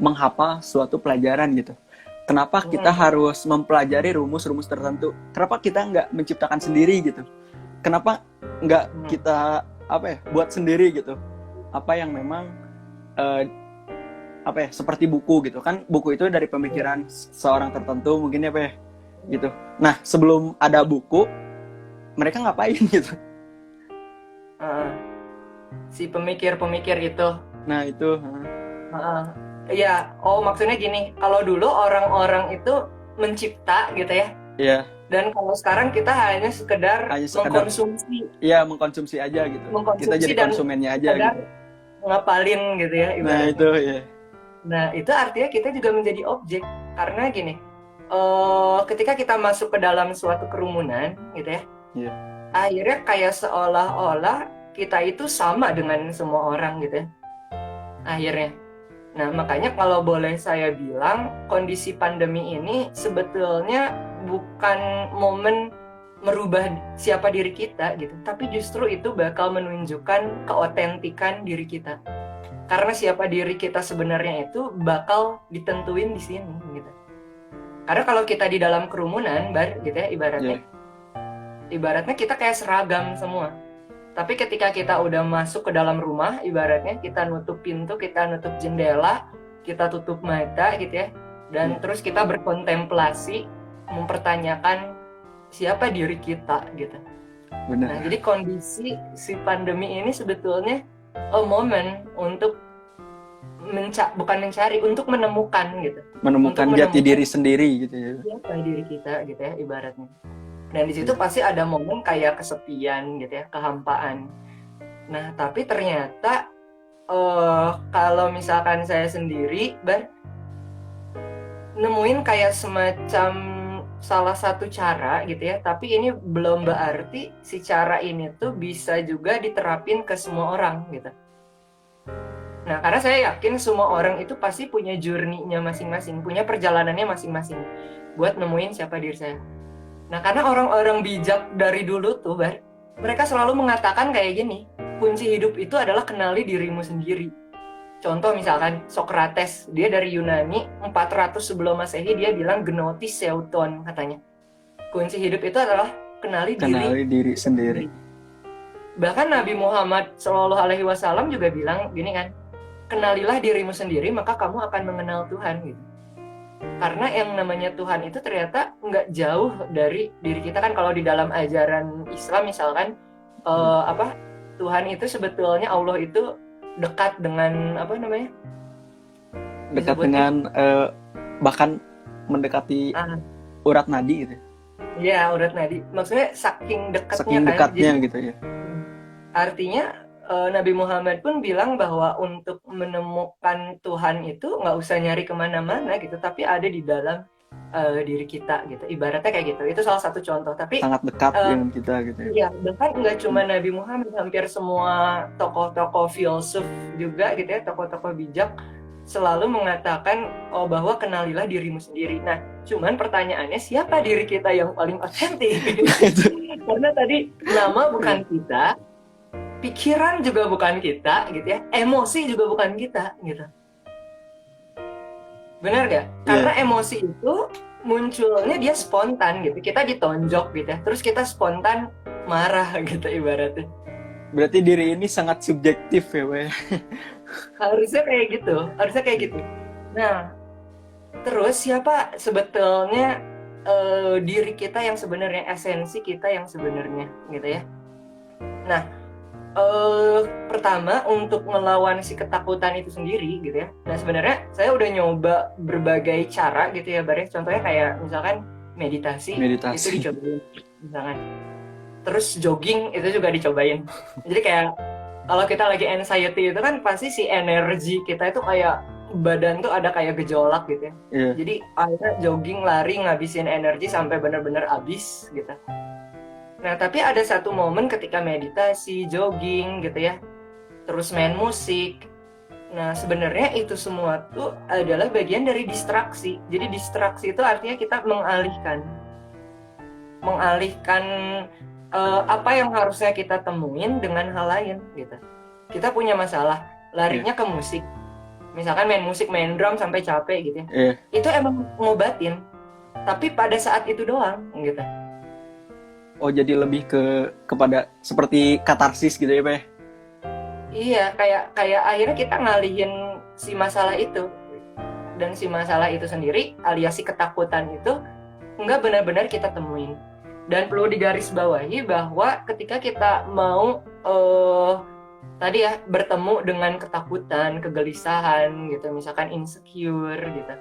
menghafal suatu pelajaran gitu? Kenapa kita harus mempelajari rumus-rumus tertentu? Kenapa kita nggak menciptakan sendiri gitu? Kenapa nggak kita buat sendiri gitu? Apa yang memang seperti buku gitu kan? Buku itu dari pemikiran seorang tertentu mungkin gitu. Nah sebelum ada buku, mereka ngapain gitu? Si pemikir-pemikir itu. Nah itu. Ya, maksudnya gini, kalau dulu orang-orang itu mencipta gitu ya. Iya. Dan kalau sekarang kita hanya sekedar mengkonsumsi. Iya, mengkonsumsi aja gitu. Kita jadi konsumennya aja gitu. Ngapalin gitu ya ibaratnya. Nah itu ya. Nah itu artinya kita juga menjadi objek. Karena gini, ketika kita masuk ke dalam suatu kerumunan gitu ya, akhirnya kayak seolah-olah kita itu sama dengan semua orang gitu ya. Akhirnya. Nah, makanya kalau boleh saya bilang, kondisi pandemi ini sebetulnya bukan momen merubah siapa diri kita gitu, tapi justru itu bakal menunjukkan keotentikan diri kita. Karena siapa diri kita sebenarnya itu bakal ditentuin di sini gitu. Karena kalau kita di dalam kerumunan, gitu ya ibaratnya kita kayak seragam semua. Tapi ketika kita udah masuk ke dalam rumah, ibaratnya kita nutup pintu, kita nutup jendela, kita tutup mata gitu ya. Dan terus kita berkontemplasi, mempertanyakan siapa diri kita gitu. Benar. Nah, jadi kondisi si pandemi ini sebetulnya momen untuk bukan mencari, untuk menemukan gitu. Menemukan jati diri sendiri gitu ya. Siapa diri kita gitu ya ibaratnya. Dan di situ pasti ada momen kayak kesepian gitu ya, kehampaan. Nah, tapi ternyata kalau misalkan saya sendiri nemuin kayak semacam salah satu cara gitu ya, tapi ini belum berarti si cara ini tuh bisa juga diterapin ke semua orang gitu. Nah, karena saya yakin semua orang itu pasti punya journey-nya masing-masing, punya perjalanannya masing-masing buat nemuin siapa diri saya. Nah, karena orang-orang bijak dari dulu tuh, mereka selalu mengatakan kayak gini, kunci hidup itu adalah kenali dirimu sendiri. Contoh misalkan Socrates, dia dari Yunani, 400 sebelum Masehi, dia bilang gnotis seuton katanya. Kunci hidup itu adalah kenali diri sendiri. Bahkan Nabi Muhammad SAW juga bilang gini kan, kenalilah dirimu sendiri maka kamu akan mengenal Tuhan gitu. Karena yang namanya Tuhan itu ternyata nggak jauh dari diri kita kan. Kalau di dalam ajaran Islam misalkan Tuhan itu sebetulnya Allah itu dekat dengan dekat dengan bahkan mendekati urat nadi gitu. Iya, urat nadi. Maksudnya saking dekatnya jadi, gitu ya. Artinya Nabi Muhammad pun bilang bahwa untuk menemukan Tuhan itu nggak usah nyari kemana-mana gitu, tapi ada di dalam diri kita gitu. Ibaratnya kayak gitu. Itu salah satu contoh. Tapi sangat dekat dengan kita gitu ya. Iya, bahkan nggak cuma Nabi Muhammad, hampir semua tokoh-tokoh filsuf juga gitu ya, tokoh-tokoh bijak selalu mengatakan bahwa kenalilah dirimu sendiri. Nah, cuman pertanyaannya siapa diri kita yang paling otentik? Karena tadi nama bukan kita, pikiran juga bukan kita gitu ya, emosi juga bukan kita gitu. Benar gak? Karena emosi itu munculnya dia spontan gitu, kita ditonjok gitu ya, terus kita spontan marah gitu ibaratnya. Berarti diri ini sangat subjektif ya, Pak? Harusnya kayak gitu. Nah, terus siapa sebetulnya diri kita yang sebenarnya, esensi kita yang sebenarnya gitu ya. Nah, pertama untuk melawan si ketakutan itu sendiri gitu ya. Nah sebenarnya saya udah nyoba berbagai cara gitu ya Baris. Contohnya kayak misalkan meditasi. Itu dicobain misalkan. Terus jogging itu juga dicobain. Jadi kayak kalau kita lagi anxiety itu kan pasti si energi kita itu kayak badan tuh ada kayak gejolak gitu ya. Iya. Jadi akhirnya jogging, lari, ngabisin energi sampai benar-benar habis gitu. Nah, tapi ada satu momen ketika meditasi, jogging gitu ya, terus main musik. Nah, sebenarnya itu semua tuh adalah bagian dari distraksi. Jadi distraksi itu artinya kita mengalihkan apa yang harusnya kita temuin dengan hal lain gitu. Kita punya masalah, larinya ke musik. Misalkan main musik, main drum sampai capek gitu ya. Iya. Itu emang ngobatin. Tapi pada saat itu doang gitu. Oh, jadi lebih kepada seperti katarsis gitu ya, Pak? Iya, kayak akhirnya kita ngalihin si masalah itu. Dan si masalah itu sendiri alias si ketakutan itu nggak benar-benar kita temuin. Dan perlu digarisbawahi bahwa ketika kita mau tadi ya bertemu dengan ketakutan, kegelisahan gitu, misalkan insecure gitu.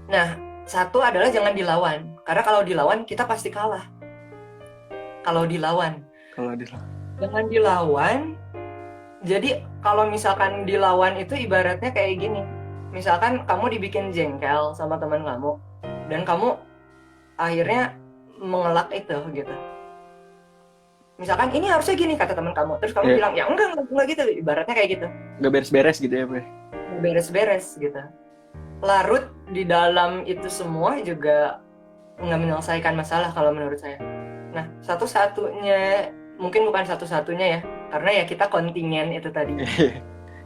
Nah, satu adalah jangan dilawan, karena kalau dilawan kita pasti kalah. Jangan dilawan. Jadi kalau misalkan dilawan itu ibaratnya kayak gini. Misalkan kamu dibikin jengkel sama teman kamu dan kamu akhirnya mengelak itu gitu. Misalkan ini harusnya gini kata teman kamu, terus kamu bilang ya enggak gitu, ibaratnya kayak gitu. Nggak beres-beres gitu ya, Pak? Nggak beres-beres gitu. Larut di dalam itu semua juga nggak menyelesaikan masalah kalau menurut saya. Nah, satu-satunya, mungkin bukan satu-satunya ya, karena ya kita kontingen itu tadi.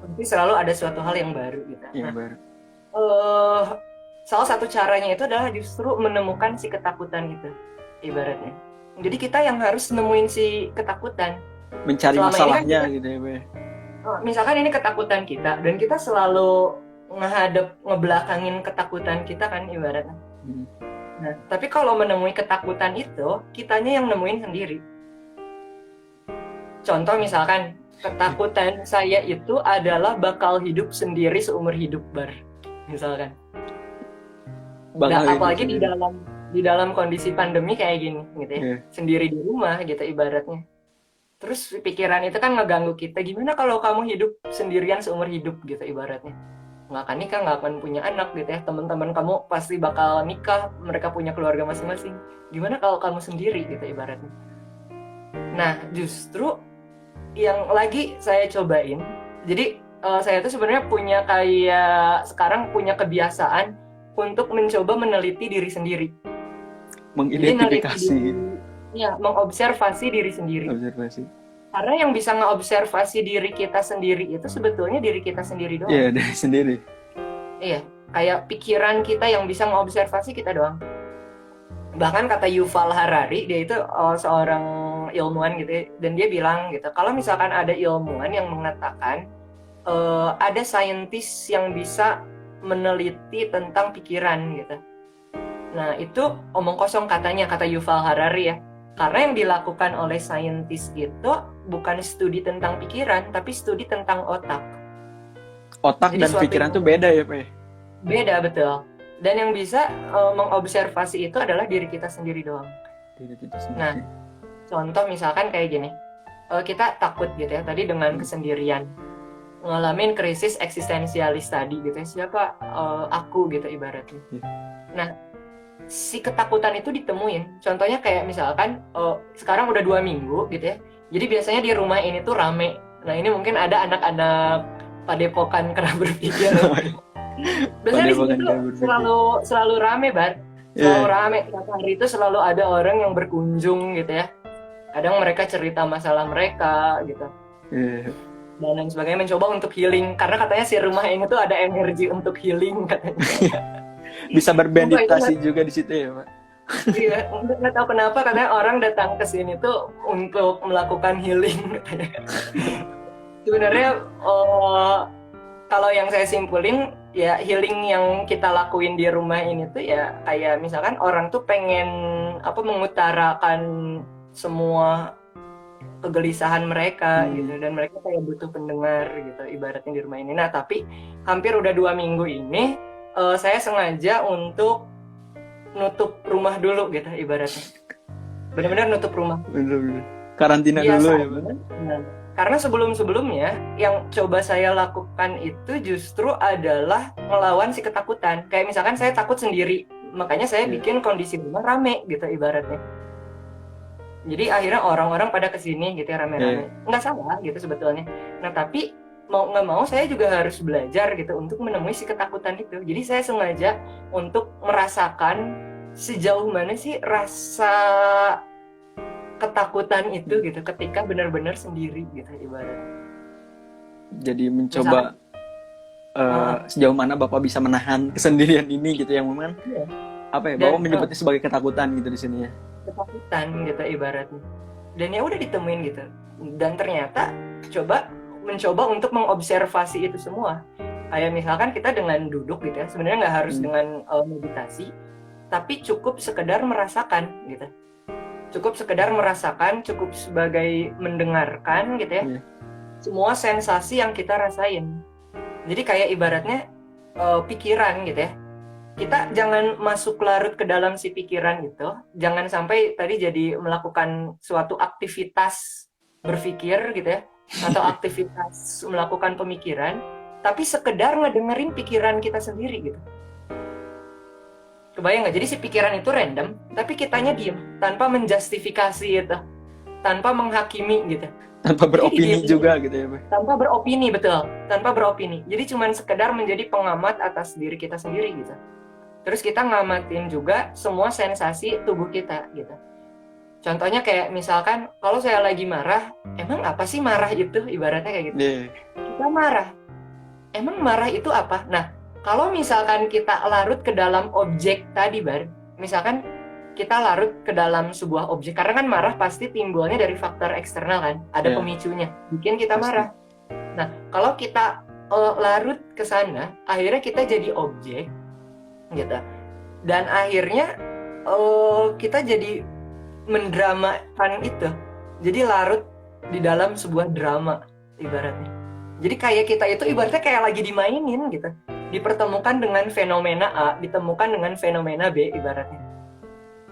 Tapi selalu ada suatu hal yang baru gitu. Yang baru. Salah satu caranya itu adalah justru menemukan si ketakutan itu, ibaratnya. Jadi kita yang harus nemuin si ketakutan. Mencari Selama masalahnya kan gitu ya, Pak? Misalkan ini ketakutan kita, dan kita selalu ngebelakangin ketakutan kita kan ibaratnya. Nah, tapi kalau menemui ketakutan itu, kitanya yang nemuin sendiri. Contoh misalkan, ketakutan saya itu adalah bakal hidup sendiri seumur hidup, Bar. Misalkan. Apalagi di dalam kondisi pandemi kayak gini gitu ya. Sendiri di rumah gitu ibaratnya. Terus pikiran itu kan ngeganggu kita, gimana kalau kamu hidup sendirian seumur hidup gitu ibaratnya. Nggak akan nikah, nggak akan punya anak gitu ya. Teman-teman kamu pasti bakal nikah, mereka punya keluarga masing-masing. Gimana kalau kamu sendiri gitu ibaratnya. Nah, justru yang lagi saya cobain, jadi saya tuh sebenarnya sekarang punya kebiasaan untuk mencoba meneliti diri sendiri. Mengidentifikasi. Mengobservasi diri sendiri. Observasi. Karena yang bisa ngeobservasi diri kita sendiri itu sebetulnya diri kita sendiri doang. Iya, diri sendiri. Iya, kayak pikiran kita yang bisa ngeobservasi kita doang. Bahkan kata Yuval Harari, dia itu seorang ilmuwan gitu ya, dan dia bilang gitu, kalau misalkan ada ilmuwan yang mengatakan ada saintis yang bisa meneliti tentang pikiran gitu. Nah, itu omong kosong katanya, kata Yuval Harari ya. Karena yang dilakukan oleh saintis itu bukan studi tentang pikiran, tapi studi tentang otak. Otak jadi dan pikiran tuh beda ya, Pak? Beda, betul. Dan yang bisa mengobservasi itu adalah diri kita sendiri doang. Diri kita sendiri. Nah, contoh misalkan kayak gini. Kita takut gitu ya, tadi dengan kesendirian. Ngalamin krisis eksistensialis tadi gitu ya. Siapa aku gitu ibaratnya. Nah, si ketakutan itu ditemuin. Contohnya kayak misalkan sekarang udah 2 minggu gitu ya. Jadi biasanya di rumah ini tuh rame. Nah, ini mungkin ada anak-anak Padepokan Kera Berpikir. Biasanya di sini tuh selalu rame, Bar. Selalu rame. Setiap hari itu selalu ada orang yang berkunjung gitu ya. Kadang mereka cerita masalah mereka gitu. Dan lain sebagainya, mencoba untuk healing. Karena katanya si rumah ini tuh ada energi untuk healing katanya. Bisa bermeditasi juga di situ ya, Pak? Iya, nggak tahu kenapa katanya orang datang ke sini tuh untuk melakukan healing katanya. Sebenarnya kalau yang saya simpulin ya, healing yang kita lakuin di rumah ini tuh ya kayak misalkan orang tuh pengen mengutarakan semua kegelisahan mereka gitu, dan mereka kayak butuh pendengar gitu ibaratnya di rumah ini. Nah, tapi hampir udah 2 minggu ini saya sengaja untuk nutup rumah dulu gitu ibaratnya. Benar-benar nutup rumah. Benar-benar. Karantina biasanya, dulu ya, Pak? Karena sebelum-sebelumnya yang coba saya lakukan itu justru adalah melawan si ketakutan. Kayak misalkan saya takut sendiri, makanya saya bikin kondisi rumah rame gitu ibaratnya. Jadi akhirnya orang-orang pada kesini gitu ya rame-rame. Nggak salah gitu sebetulnya. Nah tapi mau nggak mau saya juga harus belajar gitu untuk menemui si ketakutan itu. Jadi saya sengaja untuk merasakan sejauh mana sih rasa ketakutan itu gitu ketika benar-benar sendiri gitu ibaratnya. Jadi mencoba sejauh mana Bapak bisa menahan kesendirian ini gitu yang memang apa ya, Bapak menyebutnya sebagai ketakutan gitu di sini ya. Ketakutan gitu ibaratnya. Dan ya udah ditemuin gitu. Dan ternyata mencoba untuk mengobservasi itu semua. Kayak misalkan kita dengan duduk gitu ya, sebenarnya nggak harus dengan meditasi, tapi cukup sekedar merasakan gitu. Cukup sekedar merasakan, cukup sebagai mendengarkan gitu ya. Semua sensasi yang kita rasain. Jadi kayak ibaratnya pikiran gitu ya. Kita jangan masuk larut ke dalam si pikiran itu. Jangan sampai tadi jadi melakukan suatu aktivitas berpikir gitu ya. Atau aktivitas melakukan pemikiran. Tapi sekedar ngedengerin pikiran kita sendiri gitu. Kebayang nggak? Jadi si pikiran itu random, tapi kitanya diem, tanpa menjustifikasi itu, tanpa menghakimi gitu. Tanpa beropini juga gitu ya, Pak? Tanpa beropini, betul. Tanpa beropini. Jadi cuma sekedar menjadi pengamat atas diri kita sendiri gitu. Terus kita ngamatin juga semua sensasi tubuh kita gitu. Contohnya kayak misalkan, kalau saya lagi marah, emang apa sih marah itu? Ibaratnya kayak gitu. Kita marah. Emang marah itu apa? Nah, kalau misalkan kita larut ke dalam objek tadi, Bar, misalkan kita larut ke dalam sebuah objek, karena kan marah pasti timbulnya dari faktor eksternal kan, ada pemicunya, bikin kita marah. Nah, kalau kita larut ke sana, akhirnya kita jadi objek, gitu. Dan akhirnya kita jadi mendramakan itu, jadi larut di dalam sebuah drama, ibaratnya. Jadi kayak kita itu ibaratnya kayak lagi dimainin gitu. Dipertemukan dengan fenomena A, ditemukan dengan fenomena B ibaratnya.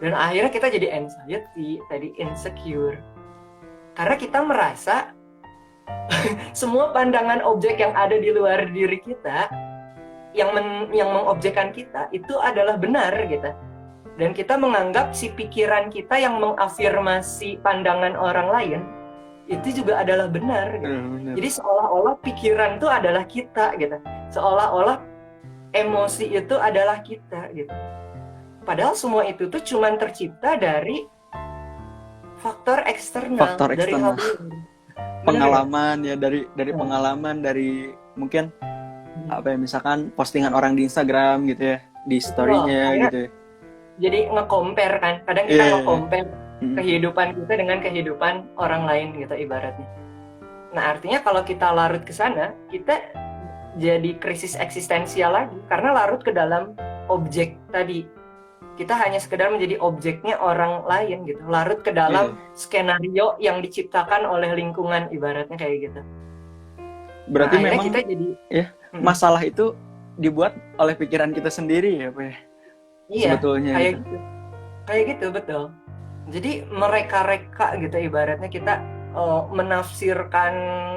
Dan akhirnya kita jadi anxiety, tadi insecure. Karena kita merasa semua pandangan objek yang ada di luar diri kita, yang mengobjekkan kita, itu adalah benar gitu. Dan kita menganggap si pikiran kita yang mengafirmasi pandangan orang lain, itu juga adalah benar gitu. Jadi seolah-olah pikiran itu adalah kita gitu. Seolah-olah emosi itu adalah kita gitu. Padahal semua itu tuh cuma tercipta dari faktor eksternal, dari hal pengalaman ya, dari pengalaman, dari mungkin apa ya, misalkan postingan orang di Instagram gitu ya, di story-nya gitu ya. Jadi nge-compare kan, kadang kita nge-compare kehidupan kita dengan kehidupan orang lain gitu ibaratnya. Nah artinya kalau kita larut ke sana, kita jadi krisis eksistensial lagi karena larut ke dalam objek tadi. Kita hanya sekedar menjadi objeknya orang lain gitu, larut ke dalam skenario yang diciptakan oleh lingkungan ibaratnya kayak gitu. Berarti nah, memang kita jadi masalah itu dibuat oleh pikiran kita sendiri ya, Pak ya? Iya, sebetulnya kayak gitu. Kayak gitu betul. Jadi mereka-reka gitu ibaratnya kita menafsirkan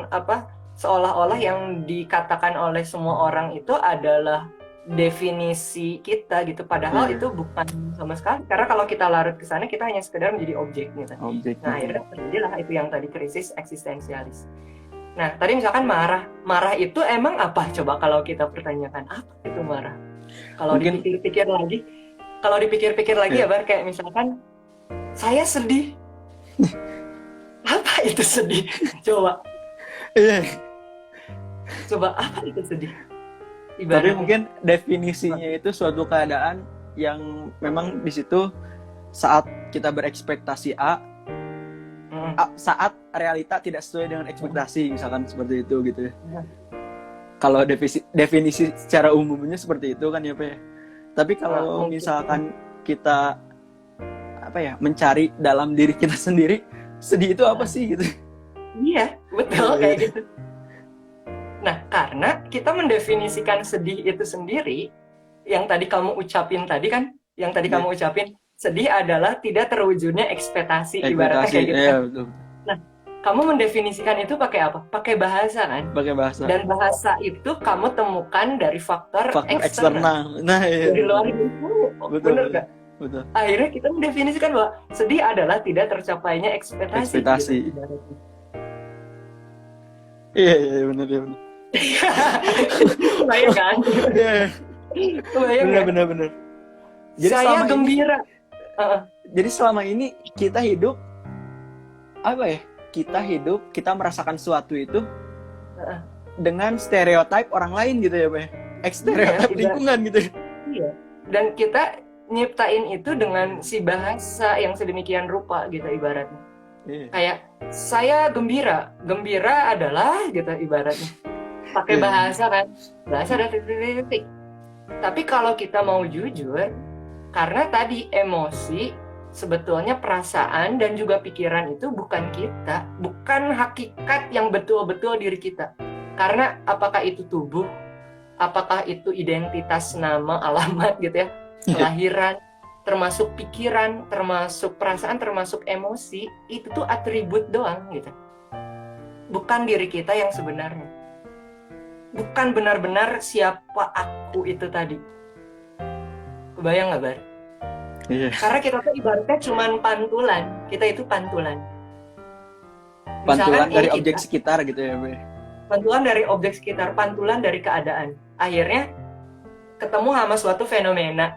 apa seolah-olah yang dikatakan oleh semua orang itu adalah definisi kita gitu, padahal itu bukan sama sekali. Karena kalau kita larut ke sana kita hanya sekedar menjadi objek gitu. Nah akhirnya terjadilah itu yang tadi krisis eksistensialis. Nah tadi misalkan marah itu emang apa? Coba kalau kita pertanyakan apa itu marah? Kalau dipikir-pikir lagi ya Bar, kayak misalkan saya sedih. Apa itu sedih? Coba apa itu sedih? Tapi mungkin definisinya itu suatu keadaan yang memang di situ saat kita berekspektasi A, saat realita tidak sesuai dengan ekspektasi, misalkan seperti itu gitu ya. Kalau definisi secara umumnya seperti itu kan ya Pak ya. Tapi kalau misalkan kita apa ya, mencari dalam diri kita sendiri, sedih itu apa sih gitu. Iya, betul kayak gitu. Nah, karena kita mendefinisikan sedih itu sendiri, yang tadi kamu ucapin tadi kan, kamu ucapin, sedih adalah tidak terwujudnya ekspektasi ibaratnya kayak gitu. Betul. Nah, kamu mendefinisikan itu pakai apa? Pakai bahasa kan? Pakai bahasa. Dan bahasa itu kamu temukan dari faktor eksternal. Nah, iya. Dari luar itu. Bener nggak? Betul. Akhirnya kita mendefinisikan bahwa sedih adalah tidak tercapainya ekspektasi. Gitu. Iya, benar. Kebayang kan? Iya. Kebayang kan? Benar. Jadi saya gembira. Jadi selama ini kita hidup apa ya? Kita merasakan sesuatu itu dengan stereotip orang lain gitu ya, Pak. Stereotip lingkungan gitu ya. Iya. Dan kita nyiptain itu dengan si bahasa yang sedemikian rupa gitu ibaratnya. Iya. Kayak saya gembira adalah gitu ibaratnya. Pakai bahasa kan. Bahasa ada titik-titik. Tapi kalau kita mau jujur, karena tadi emosi, sebetulnya perasaan dan juga pikiran itu bukan kita, bukan hakikat yang betul-betul diri kita. Karena apakah itu tubuh, apakah itu identitas nama, alamat gitu ya, kelahiran, termasuk pikiran, termasuk perasaan, termasuk emosi, itu tuh atribut doang gitu. Bukan diri kita yang sebenarnya. Bukan benar-benar siapa aku itu tadi. Kebayang nggak, Bar? Iya. Karena kita tuh ibaratnya cuman pantulan. Kita itu pantulan. Pantulan dari objek sekitar gitu ya, Be? Pantulan dari objek sekitar, pantulan dari keadaan. Akhirnya ketemu sama suatu fenomena.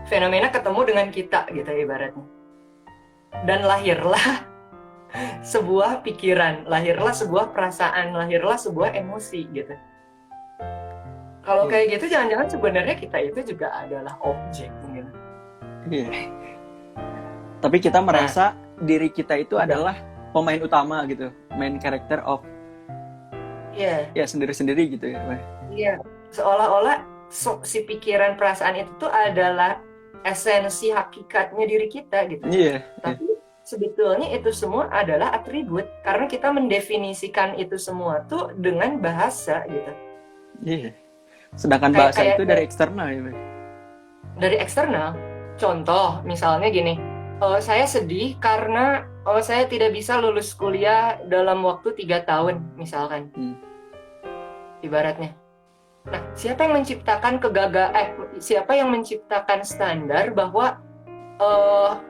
Fenomena ketemu dengan kita gitu ibaratnya. Dan lahirlah sebuah pikiran, lahirlah sebuah perasaan, lahirlah sebuah emosi gitu. Kalau kayak gitu jangan-jangan sebenarnya kita itu juga adalah objek gitu. Iya. Tapi kita merasa diri kita itu adalah pemain utama gitu, main character of ya sendiri-sendiri gitu ya. Iya, seolah-olah si pikiran perasaan itu tuh adalah esensi hakikatnya diri kita gitu. Iya. Tapi sebetulnya itu semua adalah atribut karena kita mendefinisikan itu semua tuh dengan bahasa gitu. Iya. Sedangkan bahasa itu dari eksternal ya, Be? Dari eksternal. Contoh, misalnya gini, saya sedih karena saya tidak bisa lulus kuliah dalam waktu 3 tahun, misalkan. Ibaratnya. Nah, siapa yang menciptakan siapa yang menciptakan standar bahwa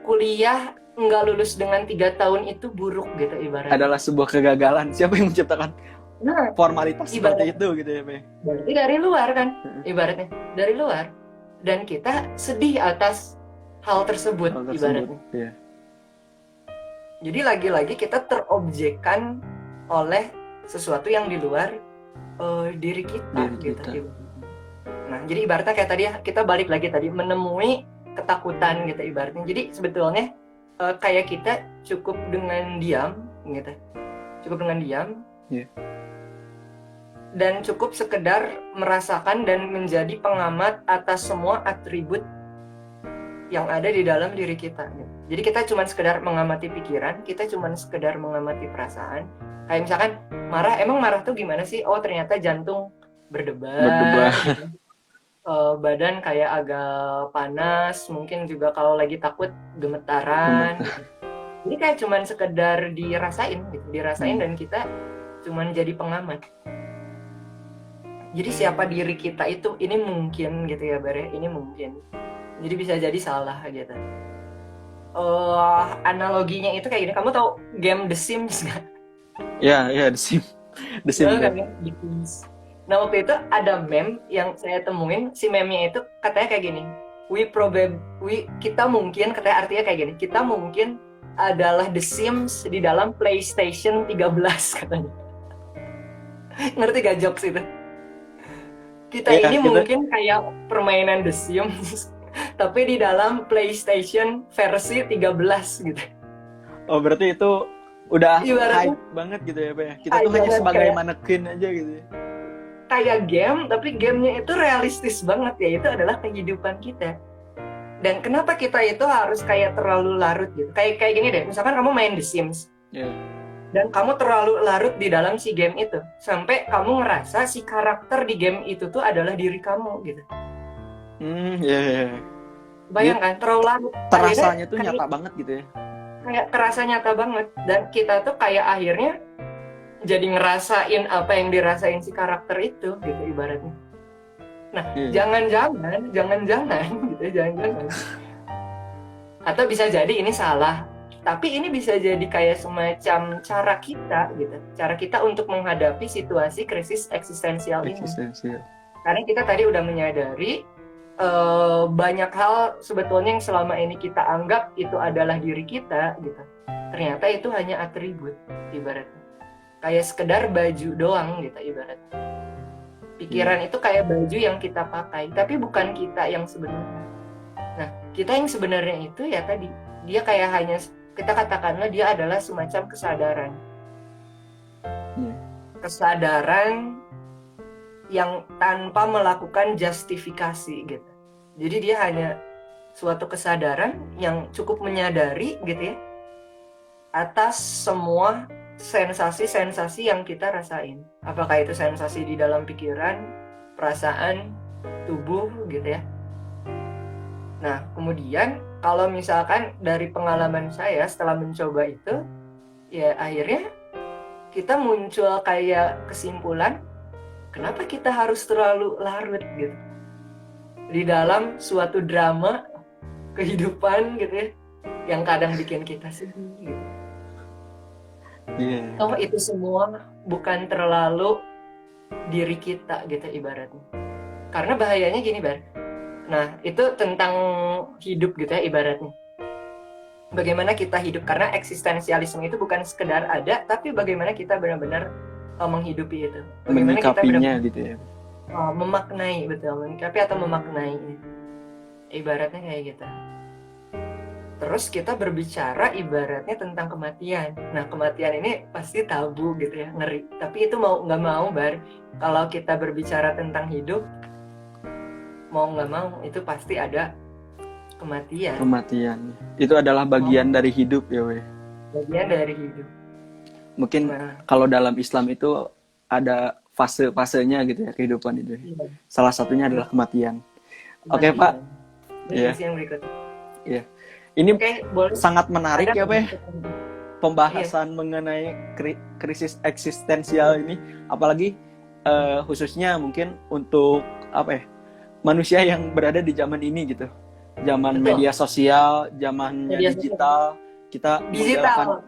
kuliah nggak lulus dengan 3 tahun itu buruk gitu ibaratnya? Adalah sebuah kegagalan. Siapa yang menciptakan formalitas seperti itu gitu ya, Be? Berarti dari luar kan, ibaratnya. Dari luar. Dan kita sedih atas hal tersebut ibaratnya. Iya. Jadi lagi-lagi kita terobjekkan oleh sesuatu yang di luar diri kita gitu. Nah, jadi ibaratnya kayak tadi kita balik lagi tadi menemui ketakutan gitu ibaratnya. Jadi sebetulnya kayak kita cukup dengan diam gitu. Cukup dengan diam. Yeah. Dan cukup sekedar merasakan dan menjadi pengamat atas semua atribut yang ada di dalam diri kita. Jadi kita cuma sekedar mengamati pikiran, kita cuma sekedar mengamati perasaan. Kayak misalkan marah, emang marah tuh gimana sih? Oh ternyata jantung berdebar. Badan kayak agak panas, mungkin juga kalau lagi takut gemetaran. Gitu. Jadi kayak cuma sekedar dirasain dan kita cuma jadi pengamat. Jadi siapa diri kita itu, ini mungkin gitu ya Bare, ini mungkin. Jadi bisa jadi salah gitu. Analoginya itu kayak gini, kamu tahu game The Sims nggak? Ya, The Sims. The Sims. Nah waktu itu ada meme yang saya temuin, si meme-nya itu katanya kayak gini. Kita mungkin, katanya artinya kayak gini, kita mungkin adalah The Sims di dalam PlayStation 13 katanya. Ngerti gak jokes itu? Kita ini mungkin kayak permainan The Sims tapi di dalam PlayStation versi 13 gitu. Oh, berarti itu udah hype banget gitu ya, Pak. Kita tuh hanya sebagai manekin aja gitu ya. Kayak game, tapi gamenya itu realistis banget ya. Itu adalah kehidupan kita. Dan kenapa kita itu harus kayak terlalu larut gitu. Kayak gini deh, misalkan kamu main The Sims. Dan kamu terlalu larut di dalam si game itu. Sampai kamu ngerasa si karakter di game itu tuh adalah diri kamu gitu. Iya. Bayangkan, terlalu larut. Terasanya tuh nyata banget gitu ya. kayak kerasa nyata banget, dan kita tuh kayak akhirnya jadi ngerasain apa yang dirasain si karakter itu gitu ibaratnya. Nah, jangan-jangan gitu, jangan-jangan. Atau bisa jadi ini salah, tapi ini bisa jadi kayak semacam cara kita gitu, cara kita untuk menghadapi situasi krisis eksistensial ini. Karena kita tadi udah menyadari banyak hal sebetulnya yang selama ini kita anggap itu adalah diri kita gitu. Ternyata itu hanya atribut ibaratnya. Kayak sekedar baju doang gitu ibaratnya. Pikiran itu kayak baju yang kita pakai, tapi bukan kita yang sebenarnya. Nah, kita yang sebenarnya itu ya tadi, dia kayak hanya, kita katakanlah dia adalah semacam kesadaran. Kesadaran yang tanpa melakukan justifikasi gitu. Jadi dia hanya suatu kesadaran yang cukup menyadari gitu ya, atas semua sensasi-sensasi yang kita rasain. Apakah itu sensasi di dalam pikiran, perasaan, tubuh gitu ya. Nah, kemudian kalau misalkan dari pengalaman saya setelah mencoba itu, ya akhirnya kita muncul kayak kesimpulan, kenapa kita harus terlalu larut gitu di dalam suatu drama kehidupan gitu ya, yang kadang bikin kita sedih gitu. Oh, itu semua bukan terlalu diri kita gitu ibaratnya. Karena bahayanya gini, Bar. Nah, itu tentang hidup gitu ya ibaratnya. Bagaimana kita hidup, karena eksistensialisme itu bukan sekedar ada, tapi bagaimana kita benar-benar menghidupi itu. Bagaimana kita benar-benar gitu ya. Memaknai, betul, menyikapi atau memaknai. Ibaratnya kayak gitu. Terus kita berbicara ibaratnya tentang kematian. Nah, kematian ini pasti tabu gitu ya, ngeri. Tapi itu mau nggak mau, Bar, kalau kita berbicara tentang hidup, mau nggak mau itu pasti ada kematian. Kematian itu adalah bagian dari hidup ya, weh. Bagian dari hidup. Mungkin kalau dalam Islam itu ada fase-fasenya gitu ya kehidupan itu. Salah satunya adalah kematian. Oke, Pak. Iya. Yang berikutnya. Iya. Ini sangat menarik ya, Pak. Pembahasan mengenai krisis eksistensial ini, apalagi khususnya mungkin untuk manusia yang berada di zaman ini gitu. Zaman media sosial, zamannya digital, kita digital.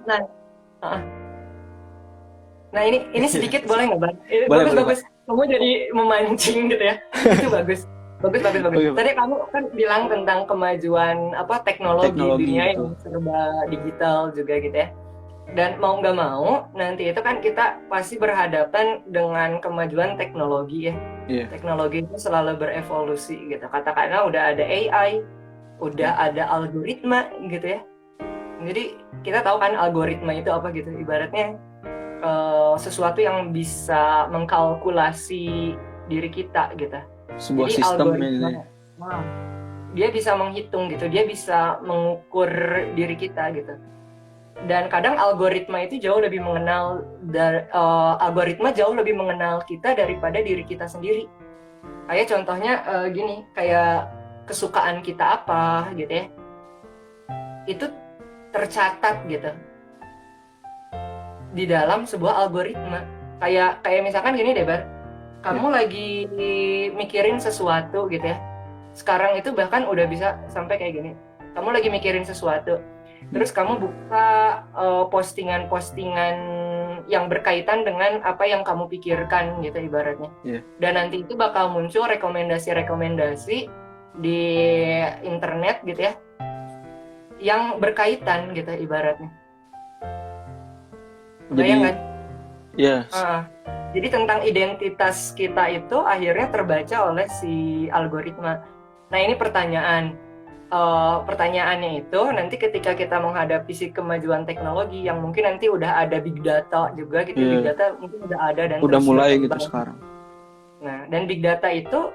Nah ini sedikit boleh nggak, Bang? Bagus. Kamu jadi memancing gitu ya. Itu bagus. Bagus. Tadi kamu kan bilang tentang kemajuan teknologi dunia itu, yang serba digital juga gitu ya. Dan mau nggak mau, nanti itu kan kita pasti berhadapan dengan kemajuan teknologi ya. Teknologi itu selalu berevolusi gitu. Katakanlah udah ada AI, udah ada algoritma gitu ya. Jadi kita tahu kan algoritma itu apa gitu. Ibaratnya sesuatu yang bisa mengkalkulasi diri kita gitu. Sebuah jadi sistem ini. Dia bisa menghitung gitu, dia bisa mengukur diri kita gitu. Dan kadang algoritma itu jauh lebih mengenal kita daripada diri kita sendiri. Kayak contohnya gini, kayak kesukaan kita apa gitu ya, itu tercatat gitu di dalam sebuah algoritma. Kayak misalkan gini deh, Bar, kamu lagi mikirin sesuatu gitu ya. Sekarang itu bahkan udah bisa sampai kayak gini, kamu lagi mikirin sesuatu, terus kamu buka postingan-postingan yang berkaitan dengan apa yang kamu pikirkan gitu ibaratnya. Dan nanti itu bakal muncul rekomendasi-rekomendasi di internet gitu ya, yang berkaitan gitu ibaratnya. Bayang kan? Yes. Jadi tentang identitas kita itu akhirnya terbaca oleh si algoritma. Nah ini pertanyaannya itu nanti ketika kita menghadapi si kemajuan teknologi yang mungkin nanti udah ada big data juga gitu. Big data mungkin udah ada dan udah mulai gitu sekarang. Nah dan big data itu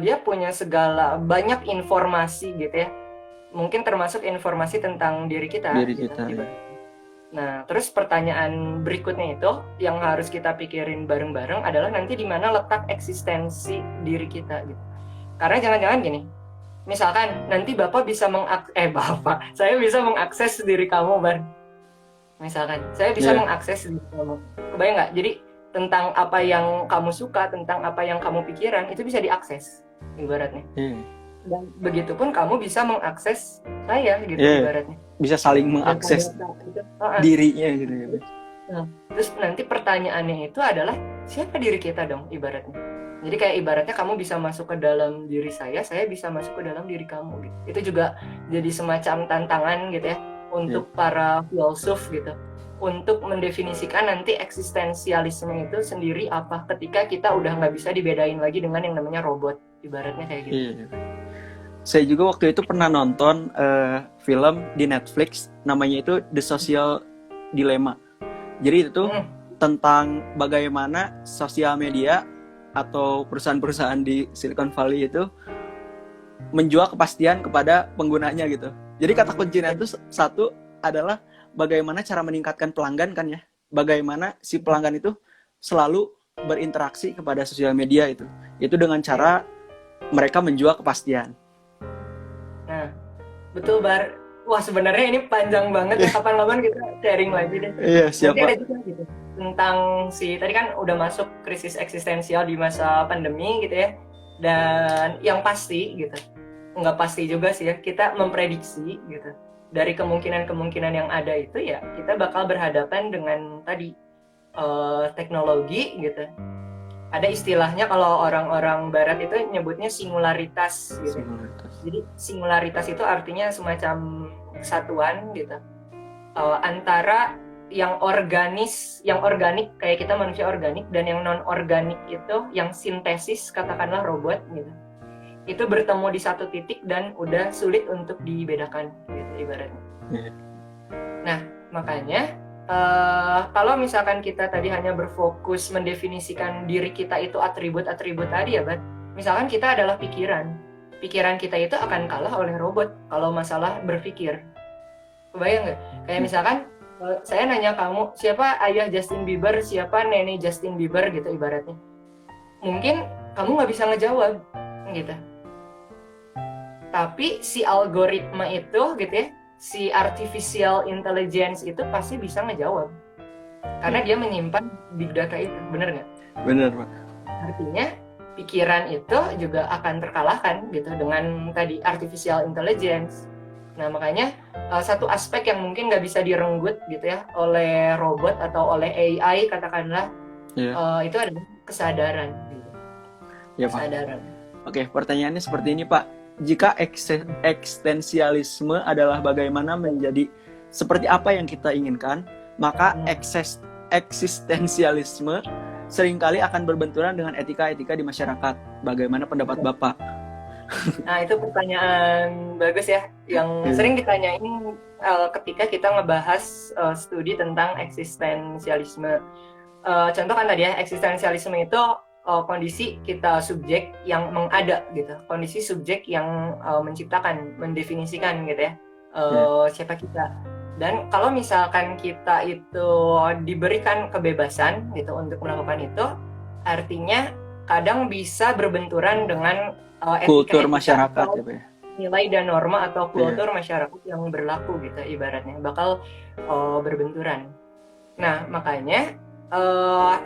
dia punya segala banyak informasi gitu ya, mungkin termasuk informasi tentang diri kita. Nah, terus pertanyaan berikutnya itu yang harus kita pikirin bareng-bareng adalah nanti di mana letak eksistensi diri kita gitu. Karena jangan-jangan gini, misalkan nanti saya bisa mengakses diri kamu, Bar. Misalkan saya bisa mengakses diri kamu. Kebayang nggak? Jadi tentang apa yang kamu suka, tentang apa yang kamu pikiran, itu bisa diakses ibaratnya. Dan begitupun kamu bisa mengakses saya gitu ibaratnya. Bisa saling mengakses dirinya gitu ya. Nah, terus nanti pertanyaannya itu adalah siapa diri kita dong ibaratnya. Jadi kayak ibaratnya kamu bisa masuk ke dalam diri saya bisa masuk ke dalam diri kamu gitu. Itu juga jadi semacam tantangan gitu ya untuk para filsuf gitu. Untuk mendefinisikan nanti eksistensialisme itu sendiri apa ketika kita udah nggak bisa dibedain lagi dengan yang namanya robot. Ibaratnya kayak gitu. Saya juga waktu itu pernah nonton film di Netflix, namanya itu The Social Dilemma. Jadi itu tentang bagaimana sosial media atau perusahaan-perusahaan di Silicon Valley itu menjual kepastian kepada penggunanya gitu. Jadi kata kuncinya itu satu adalah bagaimana cara meningkatkan pelanggan kan ya. Bagaimana si pelanggan itu selalu berinteraksi kepada sosial media itu. Itu dengan cara mereka menjual kepastian. Nah, betul Bar. Wah sebenarnya ini panjang banget ya, kapan-kapan kita sharing lagi deh. Iya, siapa? Nanti ada juga gitu tentang tadi kan udah masuk krisis eksistensial di masa pandemi gitu ya. Dan yang pasti gitu, nggak pasti juga sih ya, kita memprediksi gitu. Dari kemungkinan-kemungkinan yang ada itu ya, kita bakal berhadapan dengan tadi teknologi gitu. Ada istilahnya kalau orang-orang barat itu nyebutnya singularitas gitu. Jadi singularitas itu artinya semacam kesatuan gitu antara yang organik kayak kita manusia organik dan yang non organik itu yang sintesis katakanlah robot gitu. Itu bertemu di satu titik dan udah sulit untuk dibedakan gitu ibaratnya. Nah makanya kalau misalkan kita tadi hanya berfokus mendefinisikan diri kita itu atribut-atribut tadi ya, Bat. Misalkan kita adalah pikiran kita itu akan kalah oleh robot kalau masalah berpikir. Kebayang nggak? Kayak misalkan saya nanya kamu, siapa ayah Justin Bieber, siapa nenek Justin Bieber gitu ibaratnya. Mungkin kamu nggak bisa ngejawab gitu. Tapi si algoritma itu gitu ya, si artificial intelligence itu pasti bisa ngejawab. Karena dia menyimpan big data itu, bener nggak? Bener, Pak. Artinya pikiran itu juga akan terkalahkan gitu dengan tadi artificial intelligence. Nah makanya satu aspek yang mungkin nggak bisa direnggut gitu ya oleh robot atau oleh AI katakanlah itu adalah kesadaran. Gitu. Ya, Pak. Kesadaran. Oke, pertanyaannya seperti ini Pak. Jika eksistensialisme adalah bagaimana menjadi seperti apa yang kita inginkan, maka eksistensialisme seringkali akan berbenturan dengan etika-etika di masyarakat. Bagaimana pendapat Bapak? Nah itu pertanyaan bagus ya, yang sering ditanyain ketika kita ngebahas studi tentang eksistensialisme. Contoh kan tadi ya, eksistensialisme itu kondisi kita subjek yang mengada gitu, kondisi subjek yang menciptakan, mendefinisikan gitu ya siapa kita. Dan kalau misalkan kita itu diberikan kebebasan gitu untuk melakukan itu, artinya kadang bisa berbenturan dengan kultur masyarakat ya, nilai dan norma atau kultur masyarakat yang berlaku gitu ibaratnya bakal berbenturan. Nah makanya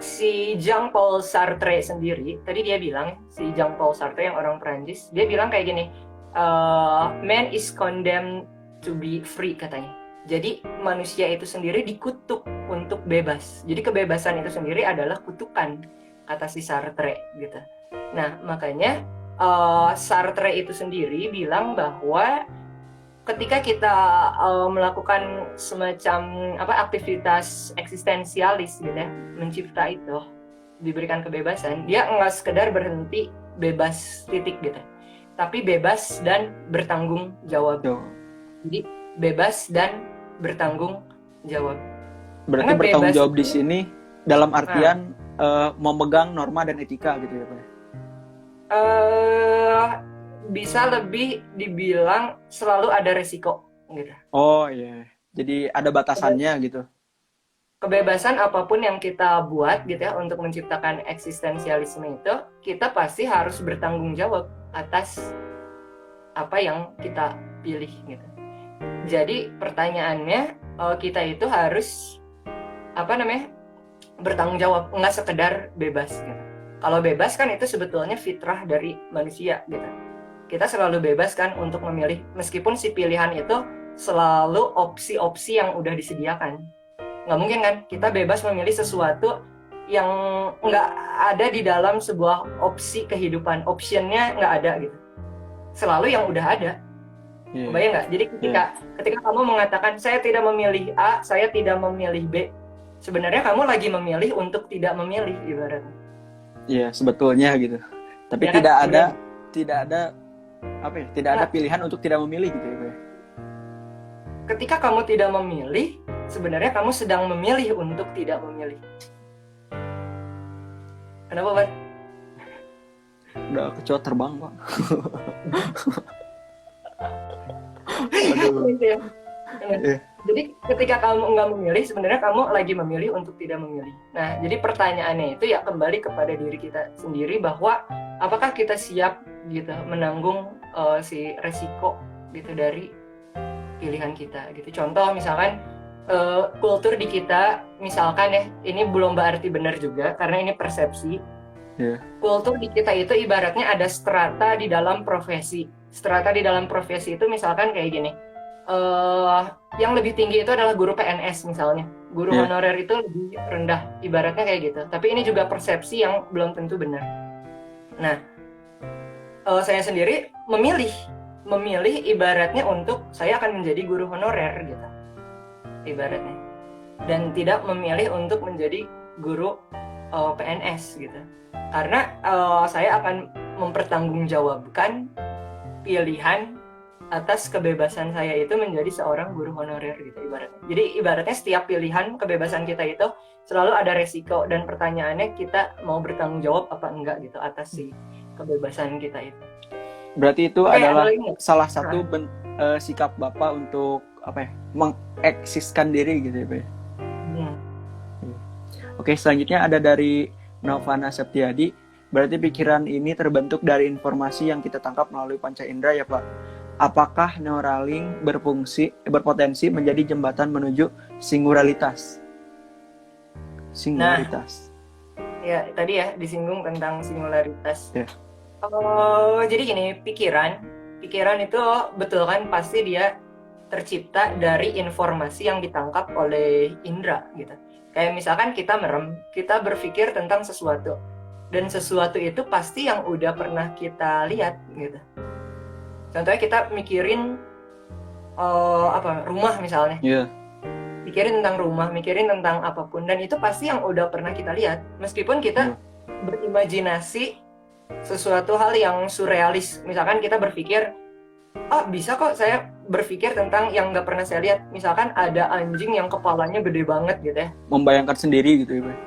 si Jean-Paul Sartre sendiri tadi dia bilang, si Jean-Paul Sartre yang orang Perancis, dia bilang kayak gini, man is condemned to be free katanya. Jadi manusia itu sendiri dikutuk untuk bebas. Jadi kebebasan itu sendiri adalah kutukan, kata si Sartre gitu. Nah makanya Sartre itu sendiri bilang bahwa ketika kita melakukan semacam aktivitas eksistensialis gitu ya, mencipta itu, diberikan kebebasan, dia nggak sekedar berhenti bebas titik gitu, tapi bebas dan bertanggung jawab. Jadi bebas dan bertanggung jawab. Berarti bertanggung jawab di sini dalam artian memegang norma dan etika gitu ya Pak? Bisa lebih dibilang selalu ada resiko gitu. Oh iya, jadi ada batasannya gitu. Kebebasan apapun yang kita buat gitu ya untuk menciptakan eksistensialisme itu, kita pasti harus bertanggung jawab atas apa yang kita pilih gitu. Jadi pertanyaannya, kita itu harus bertanggung jawab, nggak sekedar bebas gitu. Kalau bebas kan itu sebetulnya fitrah dari manusia gitu. Kita selalu bebas kan untuk memilih, meskipun si pilihan itu selalu opsi-opsi yang udah disediakan. Nggak mungkin kan kita bebas memilih sesuatu yang nggak ada di dalam sebuah opsi kehidupan, optionnya nggak ada gitu. Selalu yang udah ada. Kebayang nggak? Jadi ketika kamu mengatakan saya tidak memilih A, saya tidak memilih B, sebenarnya kamu lagi memilih untuk tidak memilih ibaratnya. Iya, sebetulnya gitu. Tapi Ya tidak kan? ada tidak ada pilihan untuk tidak memilih gitu ya, Pak. Ketika kamu tidak memilih, sebenarnya kamu sedang memilih untuk tidak memilih. Kenapa, Pak? Udah kecoa terbang, Pak. Aduh. Gitu ya. Jadi ketika kamu nggak memilih, sebenarnya kamu lagi memilih untuk tidak memilih. Nah, jadi pertanyaannya itu ya kembali kepada diri kita sendiri, bahwa apakah kita siap gitu menanggung si resiko gitu dari pilihan kita gitu. Contoh misalkan kultur di kita, misalkan ya, ini belum berarti benar juga karena ini persepsi. Kultur di kita itu ibaratnya ada strata di dalam profesi. Strata di dalam profesi itu misalkan kayak gini. Yang lebih tinggi itu adalah guru PNS misalnya. Guru honorer itu lebih rendah, ibaratnya kayak gitu. Tapi ini juga persepsi yang belum tentu benar. Nah, saya sendiri memilih ibaratnya untuk saya akan menjadi guru honorer gitu, ibaratnya. Dan tidak memilih untuk menjadi guru PNS gitu. Karena saya akan mempertanggungjawabkan pilihan atas kebebasan saya itu menjadi seorang guru honorer gitu ibaratnya. Jadi ibaratnya setiap pilihan kebebasan kita itu selalu ada resiko, dan pertanyaannya kita mau bertanggung jawab apa enggak gitu atas si kebebasan kita itu. Berarti itu adalah salah satu sikap Bapak untuk mengeksiskan diri gitu ya, Pak. Oke, selanjutnya ada dari Novana Septiadi. Berarti pikiran ini terbentuk dari informasi yang kita tangkap melalui panca indera ya, Pak. Apakah Neuralink berpotensi menjadi jembatan menuju singularitas? Singularitas. Nah, ya tadi ya disinggung tentang singularitas. Yeah. Jadi gini, pikiran itu betul kan, pasti dia tercipta dari informasi yang ditangkap oleh indera gitu. Kayak misalkan kita merem, kita berpikir tentang sesuatu, dan sesuatu itu pasti yang udah pernah kita lihat gitu. Contohnya kita mikirin rumah misalnya. Mikirin tentang rumah, mikirin tentang apapun, dan itu pasti yang udah pernah kita lihat. Meskipun kita berimajinasi sesuatu hal yang surrealis. Misalkan kita berpikir, bisa kok saya berpikir tentang yang nggak pernah saya lihat. Misalkan ada anjing yang kepalanya gede banget gitu ya. Membayangkan sendiri gitu ya, Pak.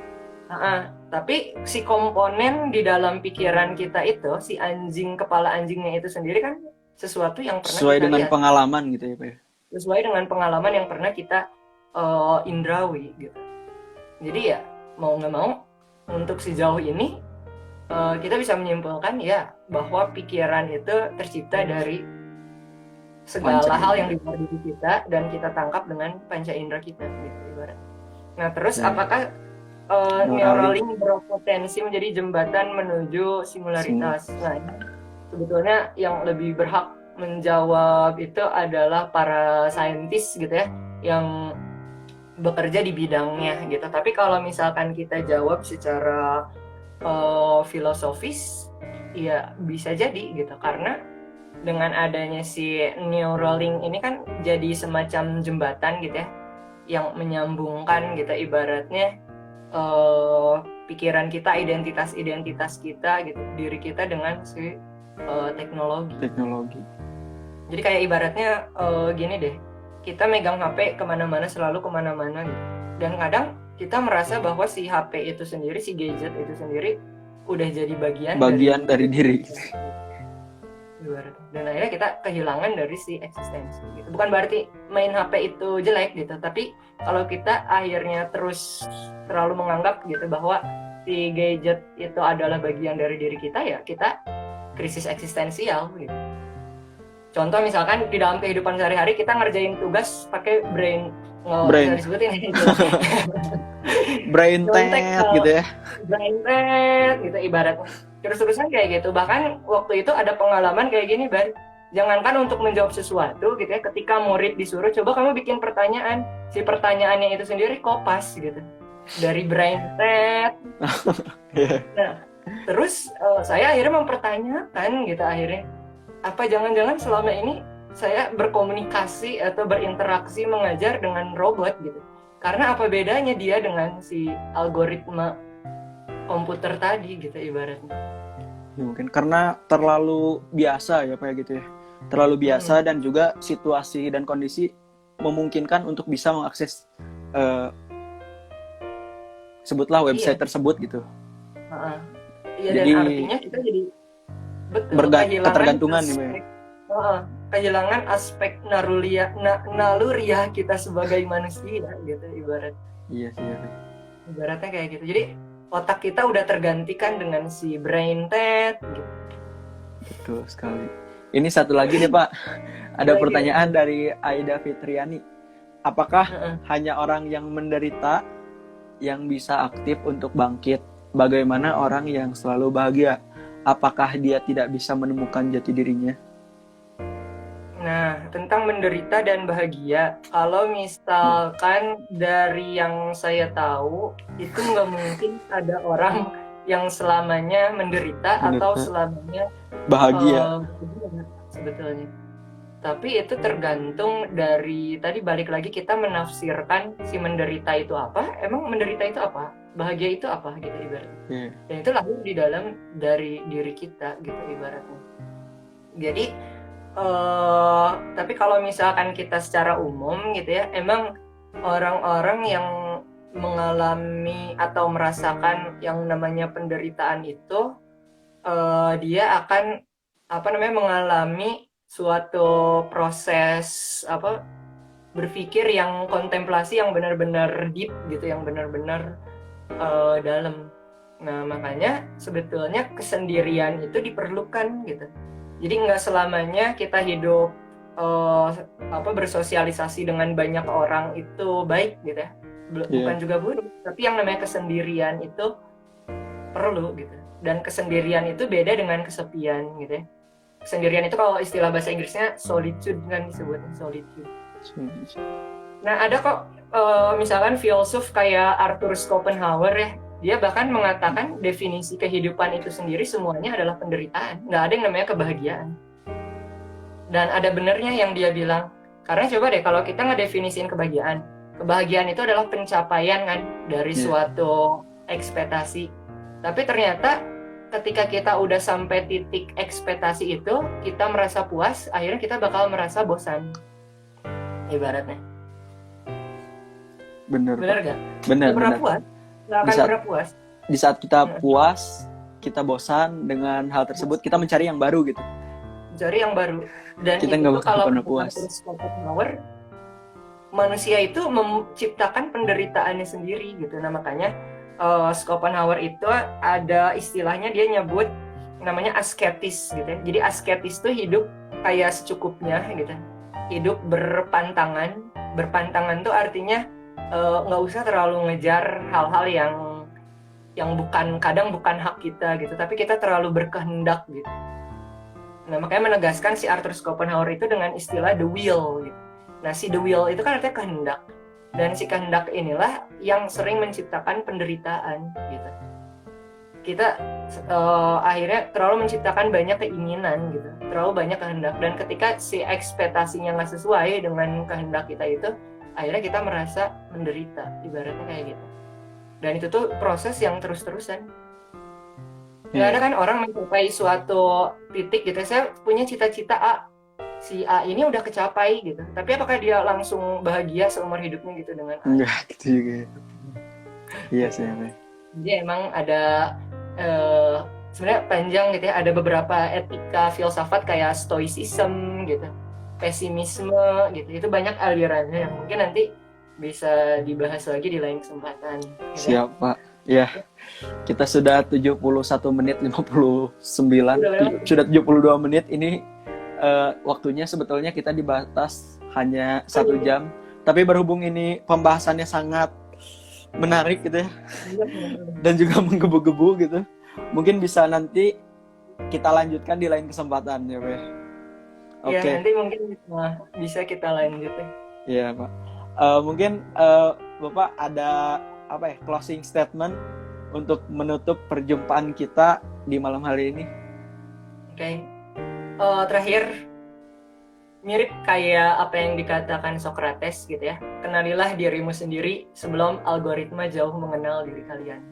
Tapi si komponen di dalam pikiran kita itu, si kepala anjingnya itu sendiri kan sesuatu yang pernah sesuai kita dengan lihat. Pengalaman gitu ya, Pak. Sesuai dengan pengalaman yang pernah kita indrawi gitu. Jadi ya mau nggak mau, untuk sejauh ini kita bisa menyimpulkan ya bahwa pikiran itu tercipta dari segala hal yang di luar diri kita dan kita tangkap dengan panca indera kita gitu ibarat. Nah terus apakah Neuralink berpotensi menjadi jembatan menuju singularitas? Nah sebetulnya yang lebih berhak menjawab itu adalah para saintis gitu ya, yang bekerja di bidangnya gitu. Tapi kalau misalkan kita jawab secara filosofis, ya bisa jadi gitu, karena dengan adanya si Neuralink ini kan jadi semacam jembatan gitu ya, yang menyambungkan gitu ibaratnya pikiran kita, identitas kita gitu, diri kita dengan si teknologi. Jadi kayak ibaratnya gini deh, kita megang HP kemana-mana, selalu kemana-mana gitu. Dan kadang kita merasa bahwa si HP itu sendiri, si gadget itu sendiri udah jadi bagian dari diri. Dan akhirnya kita kehilangan dari si eksistensi gitu. Bukan berarti main HP itu jelek gitu, tapi kalau kita akhirnya terus terlalu menganggap gitu bahwa si gadget itu adalah bagian dari diri kita, ya kita krisis eksistensial gitu. Contoh misalkan di dalam kehidupan sehari-hari kita ngerjain tugas pakai brain, nggak Brain. bisa disebutin gitu. Brain Nyontek tet gitu ya. brain red gitu ibaratnya. Terus-terusan kayak gitu. Bahkan waktu itu ada pengalaman kayak gini, Bar. Jangankan untuk menjawab sesuatu gitu ya, ketika murid disuruh coba kamu bikin pertanyaan, si pertanyaannya itu sendiri kopas gitu. Dari brain red. Nah, terus saya akhirnya mempertanyakan gitu akhirnya, apa jangan-jangan selama ini saya berkomunikasi atau berinteraksi mengajar dengan robot gitu. Karena apa bedanya dia dengan si algoritma komputer tadi gitu ibaratnya. Ya, mungkin karena terlalu biasa ya kayak gitu ya. Terlalu biasa dan juga situasi dan kondisi memungkinkan untuk bisa mengakses sebutlah website tersebut gitu. Iya, Jadi, dan artinya kita jadi ketergantungan nih, Mbak. Kehilangan aspek naluriah kita sebagai manusia gitu ibarat. Iya sih. Ya. Ibaratnya kayak gitu. Jadi otak kita udah tergantikan dengan si brain tet gitu. Betul sekali. Ini satu lagi nih Pak. Ada pertanyaan dari Aida Fitriani. Apakah hanya orang yang menderita yang bisa aktif untuk bangkit? Bagaimana orang yang selalu bahagia? Apakah dia tidak bisa menemukan jati dirinya? Nah, tentang menderita dan bahagia, kalau misalkan dari yang saya tahu, itu nggak mungkin ada orang yang selamanya menderita atau selamanya bahagia sebetulnya. Tapi itu tergantung dari, tadi balik lagi kita menafsirkan si menderita itu apa, emang menderita itu apa, bahagia itu apa gitu ibaratnya. Dan itu lahir di dalam dari diri kita gitu ibaratnya. Jadi tapi kalau misalkan kita secara umum gitu ya, emang orang-orang yang mengalami atau merasakan yang namanya penderitaan itu dia akan mengalami suatu proses berpikir yang kontemplasi yang benar-benar deep gitu, yang benar-benar dalam. Nah, makanya sebetulnya kesendirian itu diperlukan gitu. Jadi nggak selamanya kita hidup bersosialisasi dengan banyak orang itu baik gitu ya. Bukan juga buruk, tapi yang namanya kesendirian itu perlu gitu. Dan kesendirian itu beda dengan kesepian gitu ya. Kesendirian itu kalau istilah bahasa Inggrisnya solitude kan disebutnya solitude. Nah, ada kok misalkan filsuf kayak Arthur Schopenhauer ya, dia bahkan mengatakan definisi kehidupan itu sendiri semuanya adalah penderitaan. Nggak ada yang namanya kebahagiaan. Dan ada benernya yang dia bilang. Karena coba deh kalau kita ngedefinisiin kebahagiaan itu adalah pencapaian kan dari suatu ekspektasi. Tapi ternyata ketika kita udah sampai titik ekspektasi itu, kita merasa puas, akhirnya kita bakal merasa bosan. Ibaratnya. Bener gak? Bener. Puas. Gak akan pernah puas. Di saat kita puas, kita bosan dengan hal tersebut, kita mencari yang baru gitu. Mencari yang baru. Dan kita itu kalau pernah puas. Manusia itu menciptakan penderitaannya sendiri gitu. Nah, makanya Schopenhauer itu ada istilahnya, dia nyebut namanya asketis gitu ya. Jadi asketis itu hidup kayak secukupnya gitu. Hidup berpantangan. Berpantangan tuh artinya nggak usah terlalu ngejar hal-hal yang kadang bukan hak kita gitu, tapi kita terlalu berkehendak gitu. Nah, makanya menegaskan si Arthur Schopenhauer itu dengan istilah the will gitu. Nah, si the will itu kan artinya kehendak, dan si kehendak inilah yang sering menciptakan penderitaan gitu. Kita akhirnya terlalu menciptakan banyak keinginan gitu, terlalu banyak kehendak, dan ketika si ekspektasinya nggak sesuai dengan kehendak kita itu, akhirnya kita merasa menderita, ibaratnya kayak gitu. Dan itu tuh proses yang terus-terusan. Nggak ada kan orang mencapai suatu titik gitu, saya punya cita-cita A, si A ini udah kecapai gitu, tapi apakah dia langsung bahagia seumur hidupnya gitu dengan A? Enggak gitu juga. Iya sih. Jadi emang ada sebenarnya panjang gitu ya, ada beberapa etika filsafat kayak stoicism gitu, pesimisme gitu, itu banyak alirannya yang mungkin nanti bisa dibahas lagi di lain kesempatan. Siap Pak. Ya, kita sudah 71 menit 59, sudah 72 menit ini waktunya sebetulnya kita dibatas hanya 1 jam. Tapi berhubung ini pembahasannya sangat menarik gitu ya, dan juga menggebu-gebu gitu, mungkin bisa nanti kita lanjutkan di lain kesempatan ya, Pak. Ya, Oke. nanti mungkin bisa kita lanjut ya. Iya, Pak. Mungkin Bapak ada apa ya, closing statement untuk menutup perjumpaan kita di malam hari ini? Oke. Terakhir, mirip kayak apa yang dikatakan Socrates gitu ya. Kenalilah dirimu sendiri sebelum algoritma jauh mengenal diri kalian.